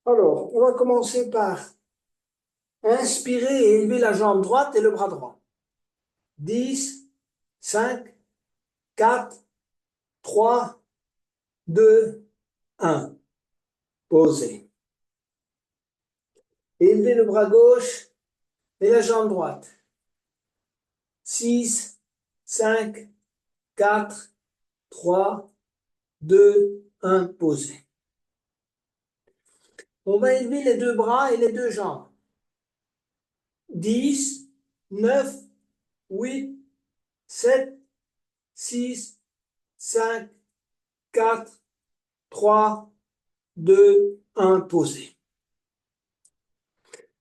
Alors, on va commencer par inspirer et élever la jambe droite et le bras droit. 10, 5, 4, 3, 2, 1. Posez. Élevez le bras gauche et la jambe droite. 6, 5, 4, 3, 2, 1. Posez. On va élever les deux bras et les deux jambes. 10, 9, 8, 7, 6, 5, 4, 3, 2, 1, posez.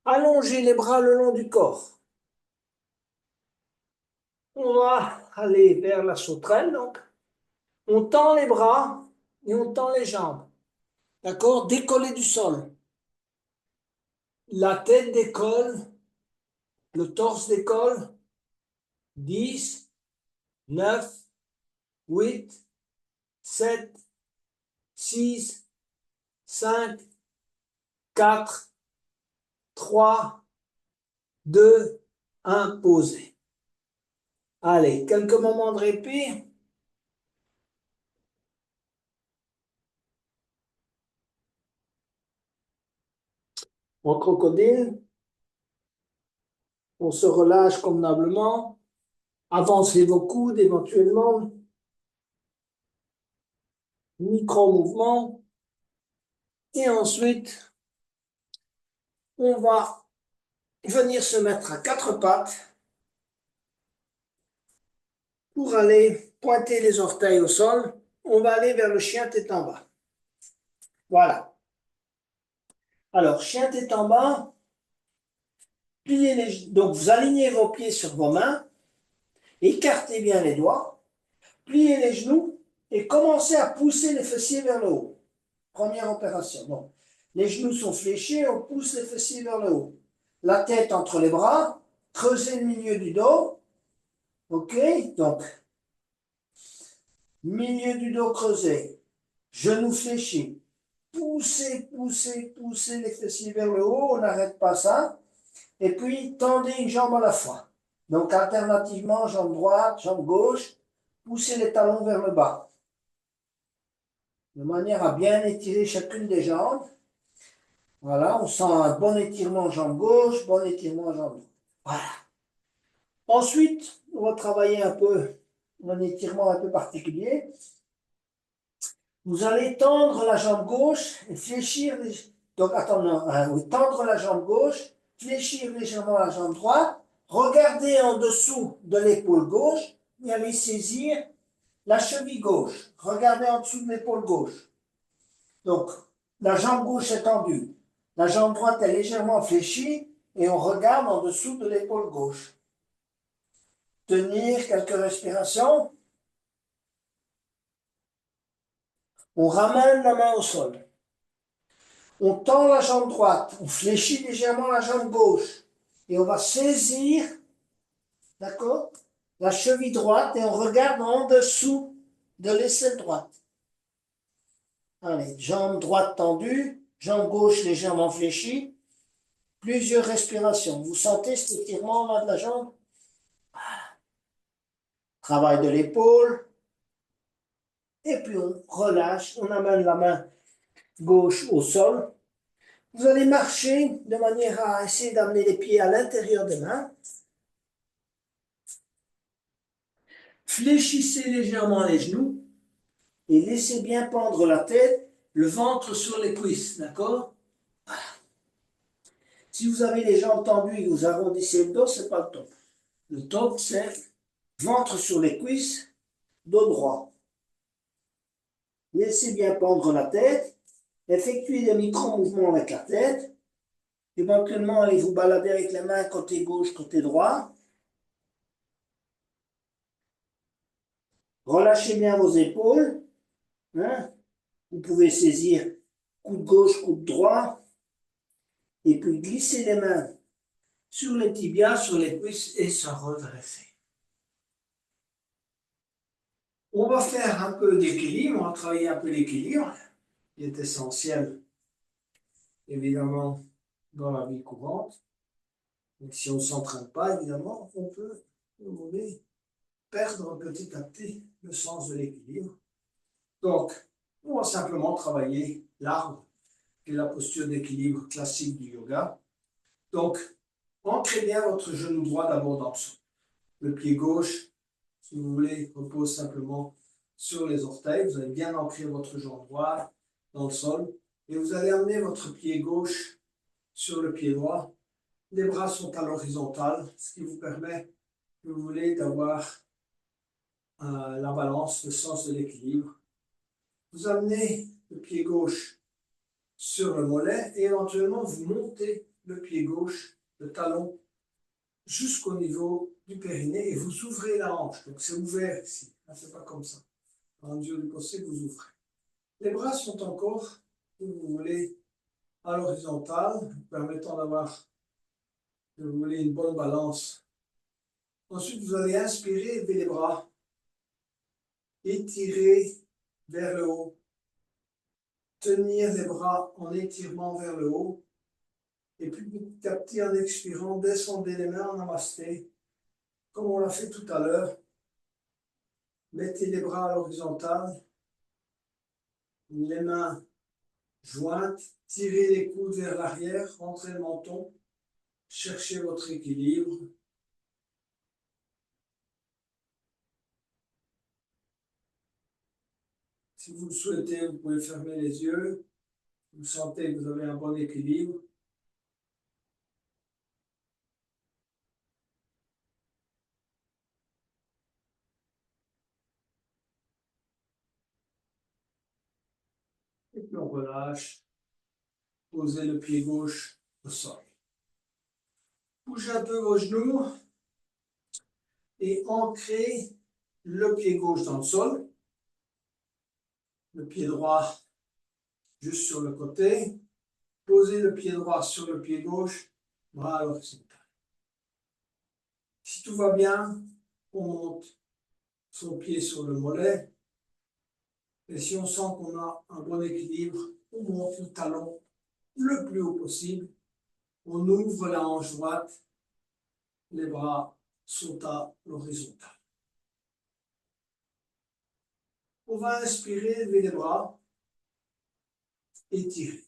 Allongez les bras le long du corps. On va aller vers la sauterelle, donc. On tend les bras et on tend les jambes. D'accord? Décoller du sol. La tête décolle, le torse décolle. 10, 9, 8, 7, 6, 5, 4, 3, 2, 1, posez. Allez, quelques moments de répit. En crocodile, on se relâche convenablement. Avancez vos coudes éventuellement. Micro-mouvement. Et ensuite, on va venir se mettre à quatre pattes pour aller pointer les orteils au sol. On va aller vers le chien tête en bas. Voilà. Alors, chien tête en bas, pliez les, donc vous alignez vos pieds sur vos mains, écartez bien les doigts, pliez les genoux et commencez à pousser les fessiers vers le haut. Première opération. Donc, les genoux sont fléchis, on pousse les fessiers vers le haut. La tête entre les bras, creusez le milieu du dos. OK? Donc, milieu du dos creusé, genoux fléchis. Poussez, poussez, poussez les fessiers vers le haut, on n'arrête pas ça. Et puis, tendez une jambe à la fois. Donc, alternativement, jambe droite, jambe gauche, poussez les talons vers le bas. De manière à bien étirer chacune des jambes. Voilà, on sent un bon étirement jambe gauche, bon étirement jambe droite. Voilà. Ensuite, on va travailler un peu un étirement un peu particulier. Vous allez tendre la jambe gauche et fléchir les... Donc, attendez, oui, tendre la jambe gauche, fléchir légèrement la jambe droite, regardez en dessous de l'épaule gauche et allez saisir la cheville gauche. Regardez en dessous de l'épaule gauche. Donc, la jambe gauche est tendue. La jambe droite est légèrement fléchie et on regarde en dessous de l'épaule gauche. Tenir quelques respirations. On ramène la main au sol. On tend la jambe droite, on fléchit légèrement la jambe gauche et on va saisir, d'accord, la cheville droite et on regarde en dessous de l'aisselle droite. Allez, jambe droite tendue, jambe gauche légèrement fléchie, plusieurs respirations. Vous sentez cet étirement là de la jambe? Travail de l'épaule. Et puis on relâche, on amène la main gauche au sol. Vous allez marcher de manière à essayer d'amener les pieds à l'intérieur des mains. Fléchissez légèrement les genoux et laissez bien pendre la tête, le ventre sur les cuisses, d'accord? Voilà. Si vous avez les jambes tendues et que vous arrondissez le dos, ce n'est pas le top. Le top, c'est ventre sur les cuisses, dos droit. Laissez bien pendre la tête, effectuez des micro-mouvements avec la tête. Éventuellement, allez vous balader avec les mains côté gauche, côté droit. Relâchez bien vos épaules. Hein? Vous pouvez saisir coude gauche, coude droit. Et puis glissez les mains sur les tibias, sur les cuisses et se redresser. On va faire un peu d'équilibre, on va travailler un peu l'équilibre, qui est essentiel, évidemment, dans la vie courante. Donc, si on ne s'entraîne pas, évidemment, on peut perdre petit à petit le sens de l'équilibre. Donc, on va simplement travailler l'arbre, qui est la posture d'équilibre classique du yoga. Donc, ancrez bien votre genou droit d'abord dans le sol. Le pied gauche, si vous voulez, repose simplement sur les orteils. Vous allez bien ancrer votre jambe droite dans le sol. Et vous allez amener votre pied gauche sur le pied droit. Les bras sont à l'horizontale, ce qui vous permet, si vous voulez, d'avoir la balance, le sens de l'équilibre. Vous amenez le pied gauche sur le mollet et éventuellement vous montez le pied gauche, le talon, jusqu'au niveau du périnée et vous ouvrez la hanche. Donc c'est ouvert ici, c'est pas comme ça. En mesure du possible, vous ouvrez. Les bras sont encore, si vous voulez, à l'horizontale, permettant d'avoir, si vous voulez, une bonne balance. Ensuite, vous allez inspirer, lever les bras, étirer vers le haut, tenir les bras en étirement vers le haut, et puis petit à petit, en expirant, descendez les mains en namasté, comme on l'a fait tout à l'heure. Mettez les bras à l'horizontale, les mains jointes, tirez les coudes vers l'arrière, rentrez le menton, cherchez votre équilibre. Si vous le souhaitez, vous pouvez fermer les yeux. Vous sentez que vous avez un bon équilibre. Et puis on relâche. Posez le pied gauche au sol. Bougez un peu vos genoux et ancrez le pied gauche dans le sol. Le pied droit juste sur le côté. Posez le pied droit sur le pied gauche, bras à l'horizontale. Si tout va bien, on monte son pied sur le mollet. Et si on sent qu'on a un bon équilibre, on monte le talon le plus haut possible. On ouvre la hanche droite. Les bras sont à l'horizontale. On va inspirer, lever les bras, étirer.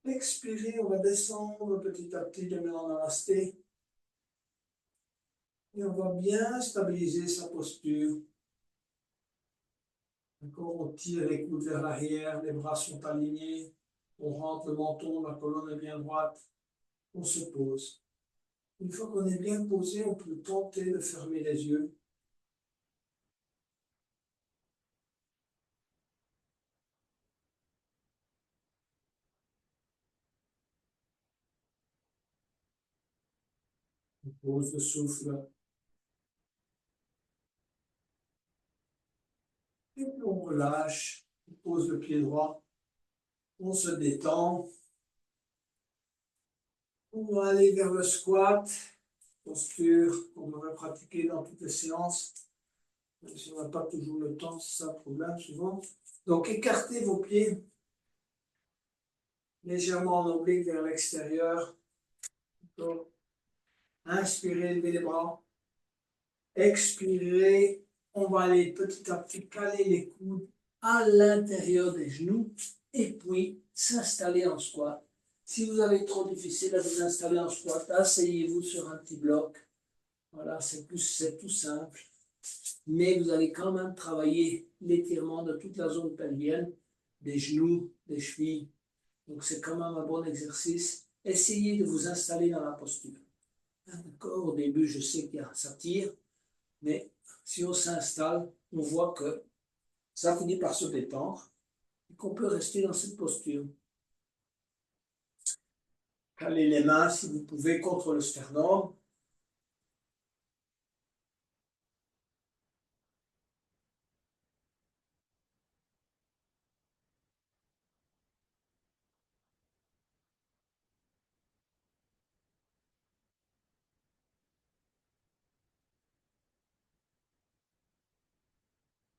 Expirer, on va descendre petit à petit les mains en namasté. Et on va bien stabiliser sa posture. D'accord, on tire les coudes vers l'arrière, les bras sont alignés. On rentre le menton, la colonne est bien droite. On se pose. Une fois qu'on est bien posé, on peut tenter de fermer les yeux. On pose le souffle. Et puis on relâche. On pose le pied droit. On se détend. On va aller vers le squat. Posture qu'on devrait pratiquer dans toutes les séances. Même si on n'a pas toujours le temps, c'est ça le problème souvent. Donc écartez vos pieds légèrement en oblique vers l'extérieur. Inspirez, levez les bras. Expirez, on va aller petit à petit caler les coudes à l'intérieur des genoux et puis s'installer en squat. Si vous avez trop difficile à vous installer en squat, asseyez-vous sur un petit bloc. Voilà, c'est tout simple. Mais vous allez quand même travailler l'étirement de toute la zone pelvienne, des genoux, des chevilles. Donc c'est quand même un bon exercice. Essayez de vous installer dans la posture. D'accord, au début, je sais que ça tire, mais si on s'installe, on voit que ça finit par se détendre et qu'on peut rester dans cette posture. Calez les mains, si vous pouvez, contre le sternum.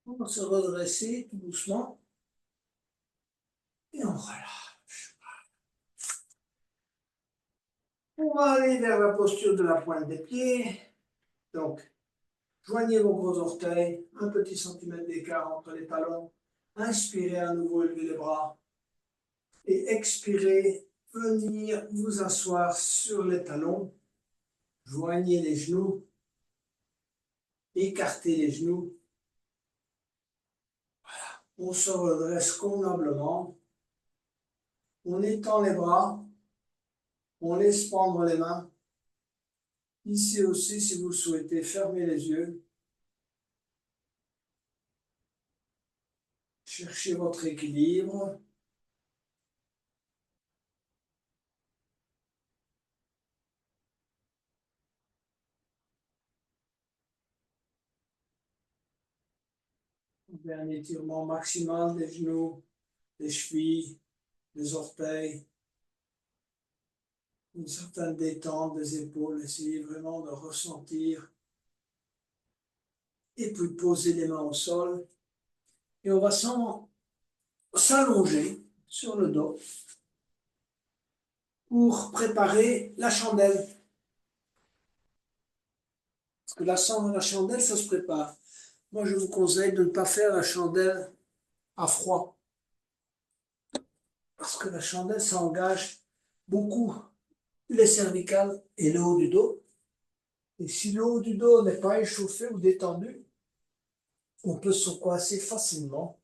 On va se redresser tout doucement et on relâche. On va aller vers la posture de la pointe des pieds. Donc, joignez vos gros orteils, un petit centimètre d'écart entre les talons. Inspirez à nouveau, élevez les bras. Et expirez, venir vous asseoir sur les talons. Joignez les genoux. Écartez les genoux. On se redresse convenablement. On étend les bras. On laisse prendre les mains. Ici aussi, si vous le souhaitez, fermez les yeux. Cherchez votre équilibre. Un étirement maximal des genoux, des chevilles, des orteils. Une certaine détente des épaules. Essayez vraiment de ressentir. Et puis poser les mains au sol. Et on va s'allonger sur le dos pour préparer la chandelle. Parce que la chandelle, ça se prépare. Moi, je vous conseille de ne pas faire la chandelle à froid. Parce que la chandelle, ça engage beaucoup les cervicales et le haut du dos. Et si le haut du dos n'est pas échauffé ou détendu, on peut se coincer facilement,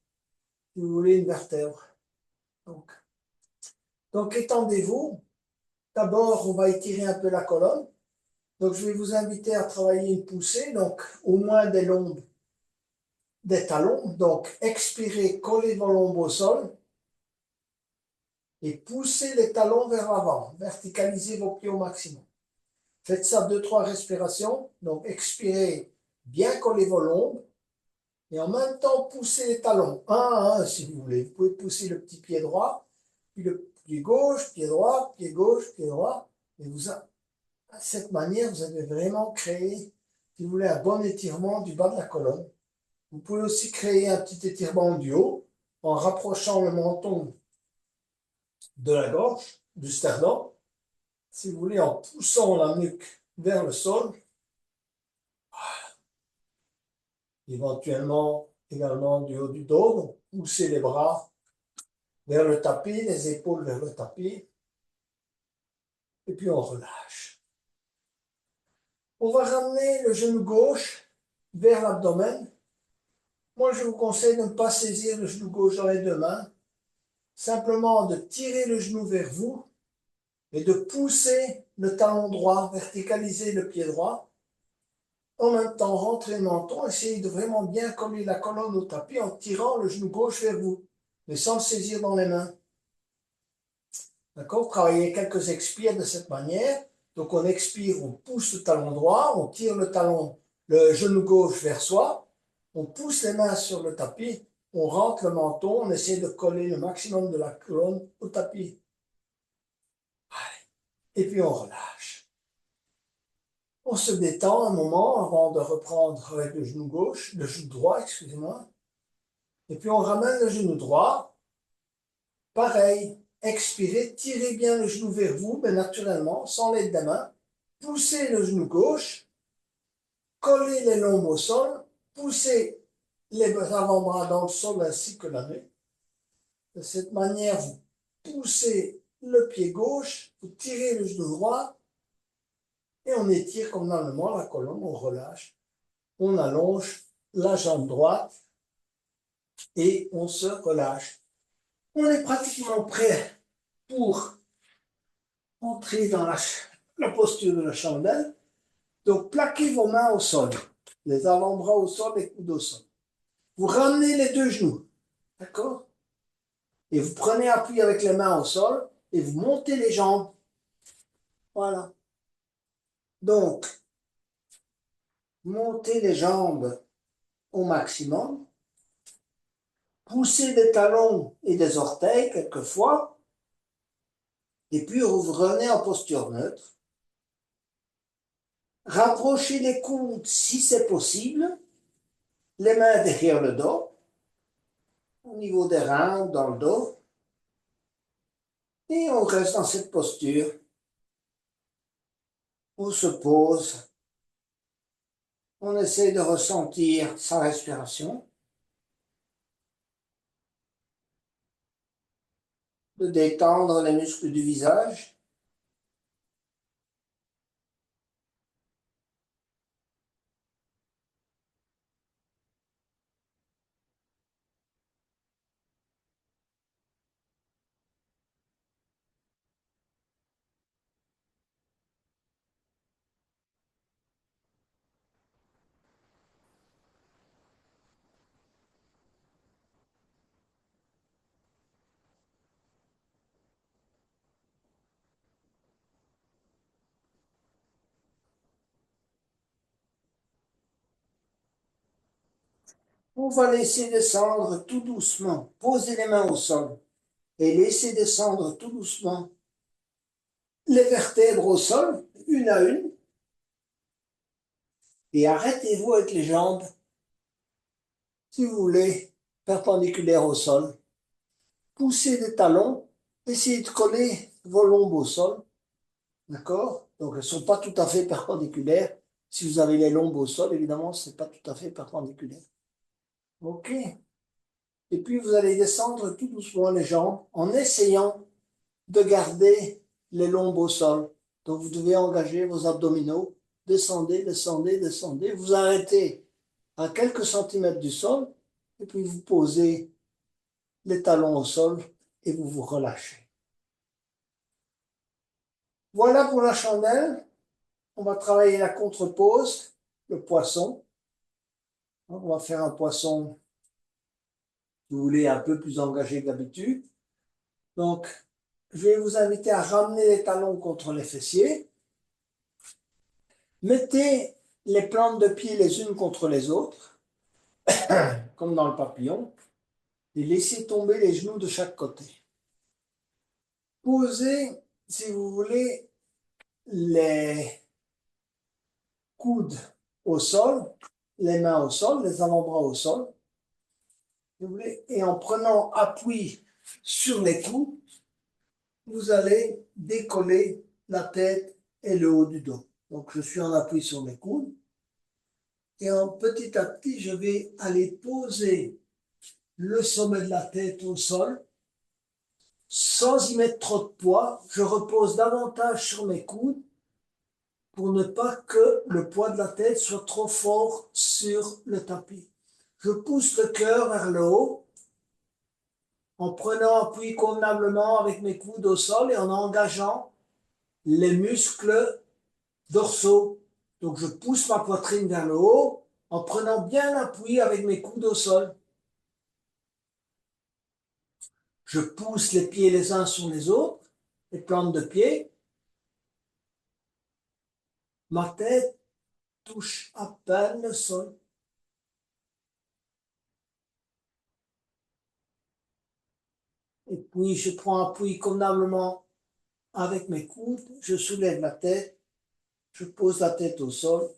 si vous voulez, une vertèbre. Donc étendez-vous. D'abord, on va étirer un peu la colonne. Donc, je vais vous inviter à travailler une poussée, donc au moins des lombes des talons. Donc, expirez, collez vos lombes au sol et poussez les talons vers l'avant. Verticalisez vos pieds au maximum. Faites ça 2-3 respirations. Donc, expirez, bien coller vos lombes et en même temps, poussez les talons. Un à un, si vous voulez. Vous pouvez pousser le petit pied droit, puis le pied gauche, pied droit, pied gauche, pied droit. Et à cette manière, vous avez vraiment créé, si vous voulez, un bon étirement du bas de la colonne. Vous pouvez aussi créer un petit étirement du haut en rapprochant le menton de la gorge, du sternum, si vous voulez, en poussant la nuque vers le sol. Éventuellement, également du haut du dos, donc poussez les bras vers le tapis, les épaules vers le tapis. Et puis on relâche. On va ramener le genou gauche vers l'abdomen. Moi, je vous conseille de ne pas saisir le genou gauche dans les deux mains. Simplement de tirer le genou vers vous et de pousser le talon droit, verticaliser le pied droit. En même temps, rentrez le menton, essayez de vraiment bien coller la colonne au tapis en tirant le genou gauche vers vous, mais sans le saisir dans les mains. D'accord? Travaillez quelques expires de cette manière. Donc on expire, on pousse le talon droit, on tire le genou gauche vers soi, on pousse les mains sur le tapis, on rentre le menton, on essaie de coller le maximum de la colonne au tapis. Et puis on relâche. On se détend un moment avant de reprendre avec le genou gauche, le genou droit, excusez-moi. Et puis on ramène le genou droit. Pareil, expirez, tirez bien le genou vers vous, mais naturellement, sans l'aide des mains. Poussez le genou gauche, collez les lombes au sol, poussez les avant-bras dans le sol ainsi que la nuque. De cette manière, vous poussez le pied gauche, vous tirez le genou droit, et on étire convenablement la colonne, on relâche, on allonge la jambe droite et on se relâche. On est pratiquement prêt pour entrer dans la posture de la chandelle. Donc plaquez vos mains au sol, les avant-bras au sol, les coudes au sol. Vous ramenez les deux genoux, d'accord? Et vous prenez appui avec les mains au sol et vous montez les jambes. Voilà. Donc, montez les jambes au maximum. Poussez des talons et des orteils quelquefois. Et puis, vous revenez en posture neutre. Rapprochez les coudes si c'est possible. Les mains derrière le dos, au niveau des reins ou dans le dos. Et on reste dans cette posture. On se pose. On essaie de ressentir sa respiration. De détendre les muscles du visage. On va laisser descendre tout doucement. Posez les mains au sol et laissez descendre tout doucement les vertèbres au sol, une à une. Et arrêtez-vous avec les jambes, si vous voulez, perpendiculaires au sol. Poussez les talons, essayez de coller vos lombes au sol. D'accord? Donc, elles ne sont pas tout à fait perpendiculaires. Si vous avez les lombes au sol, évidemment, ce n'est pas tout à fait perpendiculaire. OK? Et puis, vous allez descendre tout doucement les jambes en essayant de garder les lombes au sol. Donc, vous devez engager vos abdominaux. Descendez, descendez, descendez. Vous arrêtez à quelques centimètres du sol et puis vous posez les talons au sol et vous vous relâchez. Voilà pour la chandelle. On va travailler la contre-pose, le poisson. On va faire un poisson, si vous voulez, un peu plus engagé que d'habitude. Donc, je vais vous inviter à ramener les talons contre les fessiers. Mettez les plantes de pied les unes contre les autres, comme dans le papillon, et laissez tomber les genoux de chaque côté. Posez, si vous voulez, les coudes au sol, les mains au sol, les avant-bras au sol, si vous voulez, et en prenant appui sur les coudes, vous allez décoller la tête et le haut du dos. Donc, je suis en appui sur mes coudes. Et petit à petit, je vais aller poser le sommet de la tête au sol. Sans y mettre trop de poids, je repose davantage sur mes coudes pour ne pas que le poids de la tête soit trop fort sur le tapis. Je pousse le cœur vers le haut en prenant appui convenablement avec mes coudes au sol et en engageant les muscles dorsaux. Donc je pousse ma poitrine vers le haut en prenant bien appui avec mes coudes au sol. Je pousse les pieds les uns sur les autres, les plantes de pied. Ma tête touche à peine le sol. Et puis je prends appui convenablement avec mes coudes, je soulève la tête, je pose la tête au sol,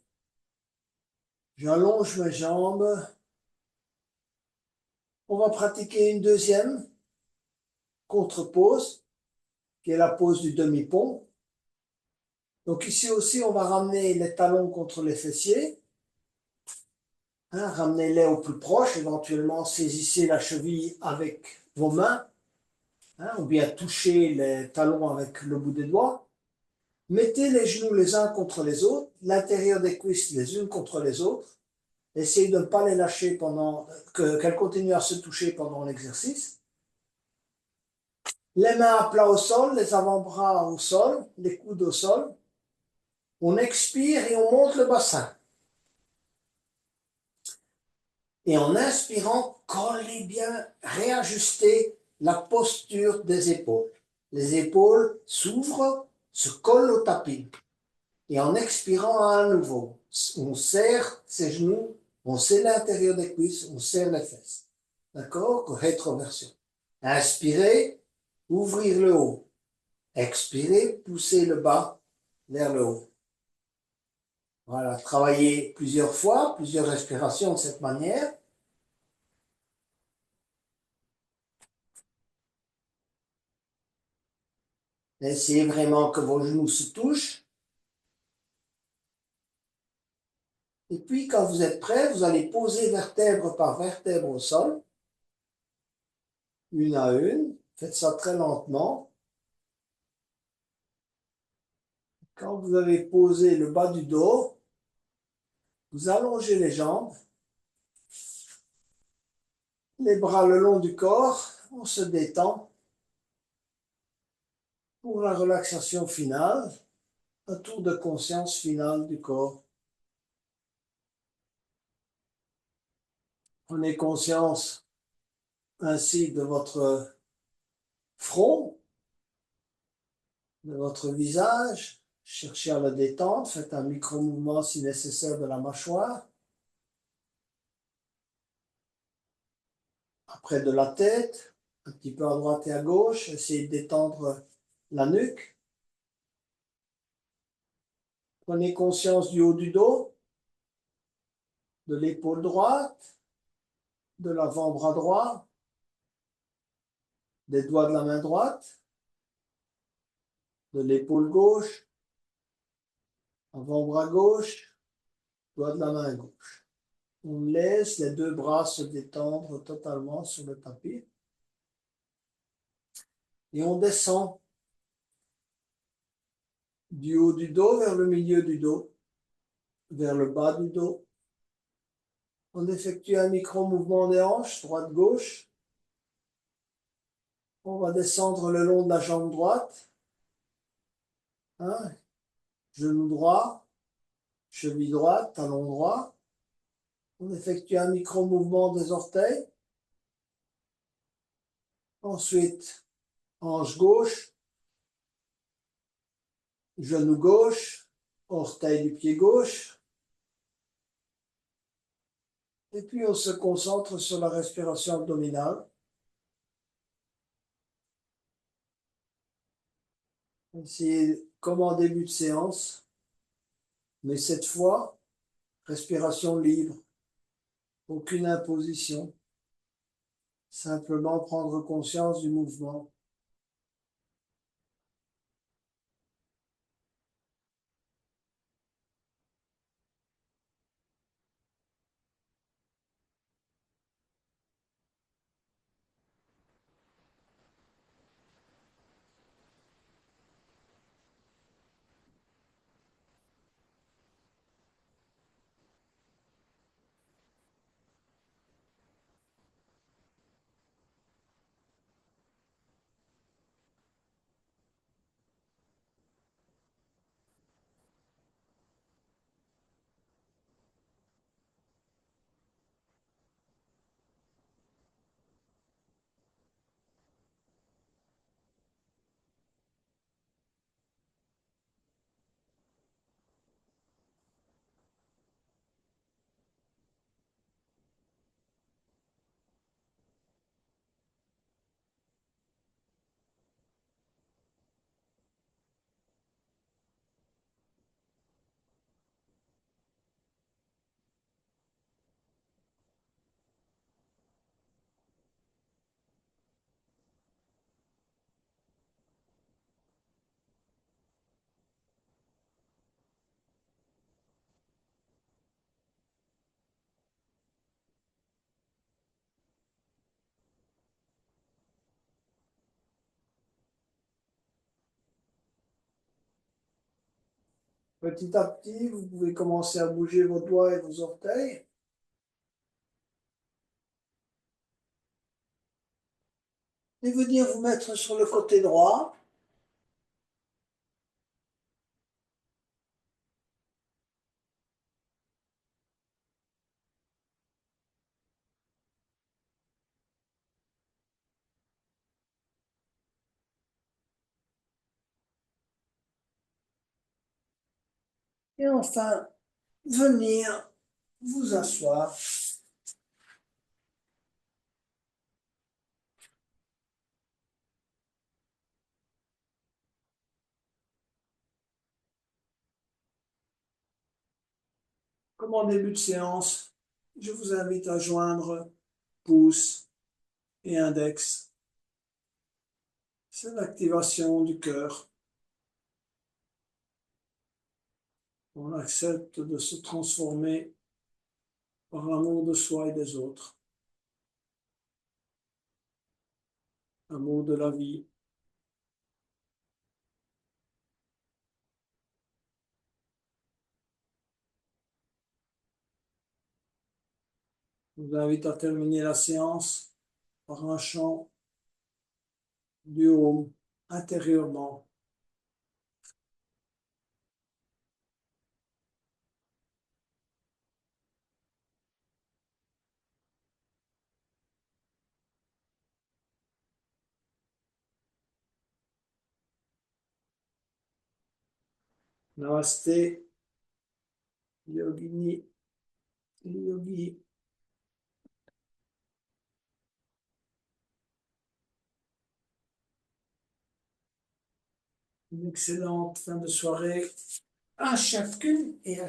j'allonge mes jambes. On va pratiquer une deuxième contre-pose, qui est la pose du demi-pont. Donc ici aussi, on va ramener les talons contre les fessiers. Ramenez-les au plus proche, éventuellement saisissez la cheville avec vos mains, ou bien touchez les talons avec le bout des doigts. Mettez les genoux les uns contre les autres, l'intérieur des cuisses les unes contre les autres. Essayez de ne pas les lâcher pendant qu'elles continuent à se toucher pendant l'exercice. Les mains à plat au sol, les avant-bras au sol, les coudes au sol. On expire et on monte le bassin. Et en inspirant, collez bien, réajustez la posture des épaules. Les épaules s'ouvrent, se collent au tapis. Et en expirant à nouveau, on serre ses genoux, on serre l'intérieur des cuisses, on serre les fesses. D'accord? Rétroversion. Inspirez, ouvrir le haut. Expirez, pousser le bas vers le haut. Voilà, travaillez plusieurs fois, plusieurs respirations de cette manière. Essayez vraiment que vos genoux se touchent. Et puis, quand vous êtes prêt, vous allez poser vertèbre par vertèbre au sol, une à une. Faites ça très lentement. Quand vous avez posé le bas du dos, vous allongez les jambes, les bras le long du corps, on se détend pour la relaxation finale, un tour de conscience final du corps. Prenez conscience ainsi de votre front, de votre visage. Cherchez à le détendre, faites un, micro-mouvement si nécessaire de la mâchoire. près de la tête, un petit peu à droite et à gauche. Essayez de détendre la nuque. Prenez conscience du haut du dos, de l'épaule droite, de l'avant-bras droit, des doigts de la main droite, de l'épaule gauche, avant-bras gauche, doigt de la main gauche. On laisse les deux bras se détendre totalement sur le tapis. Et on descend du haut du dos vers le milieu du dos, vers le bas du dos. On effectue un micro-mouvement des hanches, droite-gauche. On va descendre le long de la jambe droite. Hein, genou droit, cheville droite, talon droit. On effectue un micro-mouvement des orteils. Ensuite, hanche gauche, genou gauche, orteil du pied gauche. Et puis on se concentre sur la respiration abdominale. C'est comme en début de séance, mais cette fois, respiration libre, aucune imposition, simplement prendre conscience du mouvement. Petit à petit, vous pouvez commencer à bouger vos doigts et vos orteils. Et venir vous mettre sur le côté droit. Et enfin, venir vous asseoir. Comme en début de séance, je vous invite à joindre pouce et index. C'est l'activation du cœur. On accepte de se transformer par l'amour de soi et des autres, l'amour de la vie. Je vous invite à terminer la séance par un chant du Om intérieurement. Namasté, Yogini, Yogi. Une excellente fin de soirée à chacune et à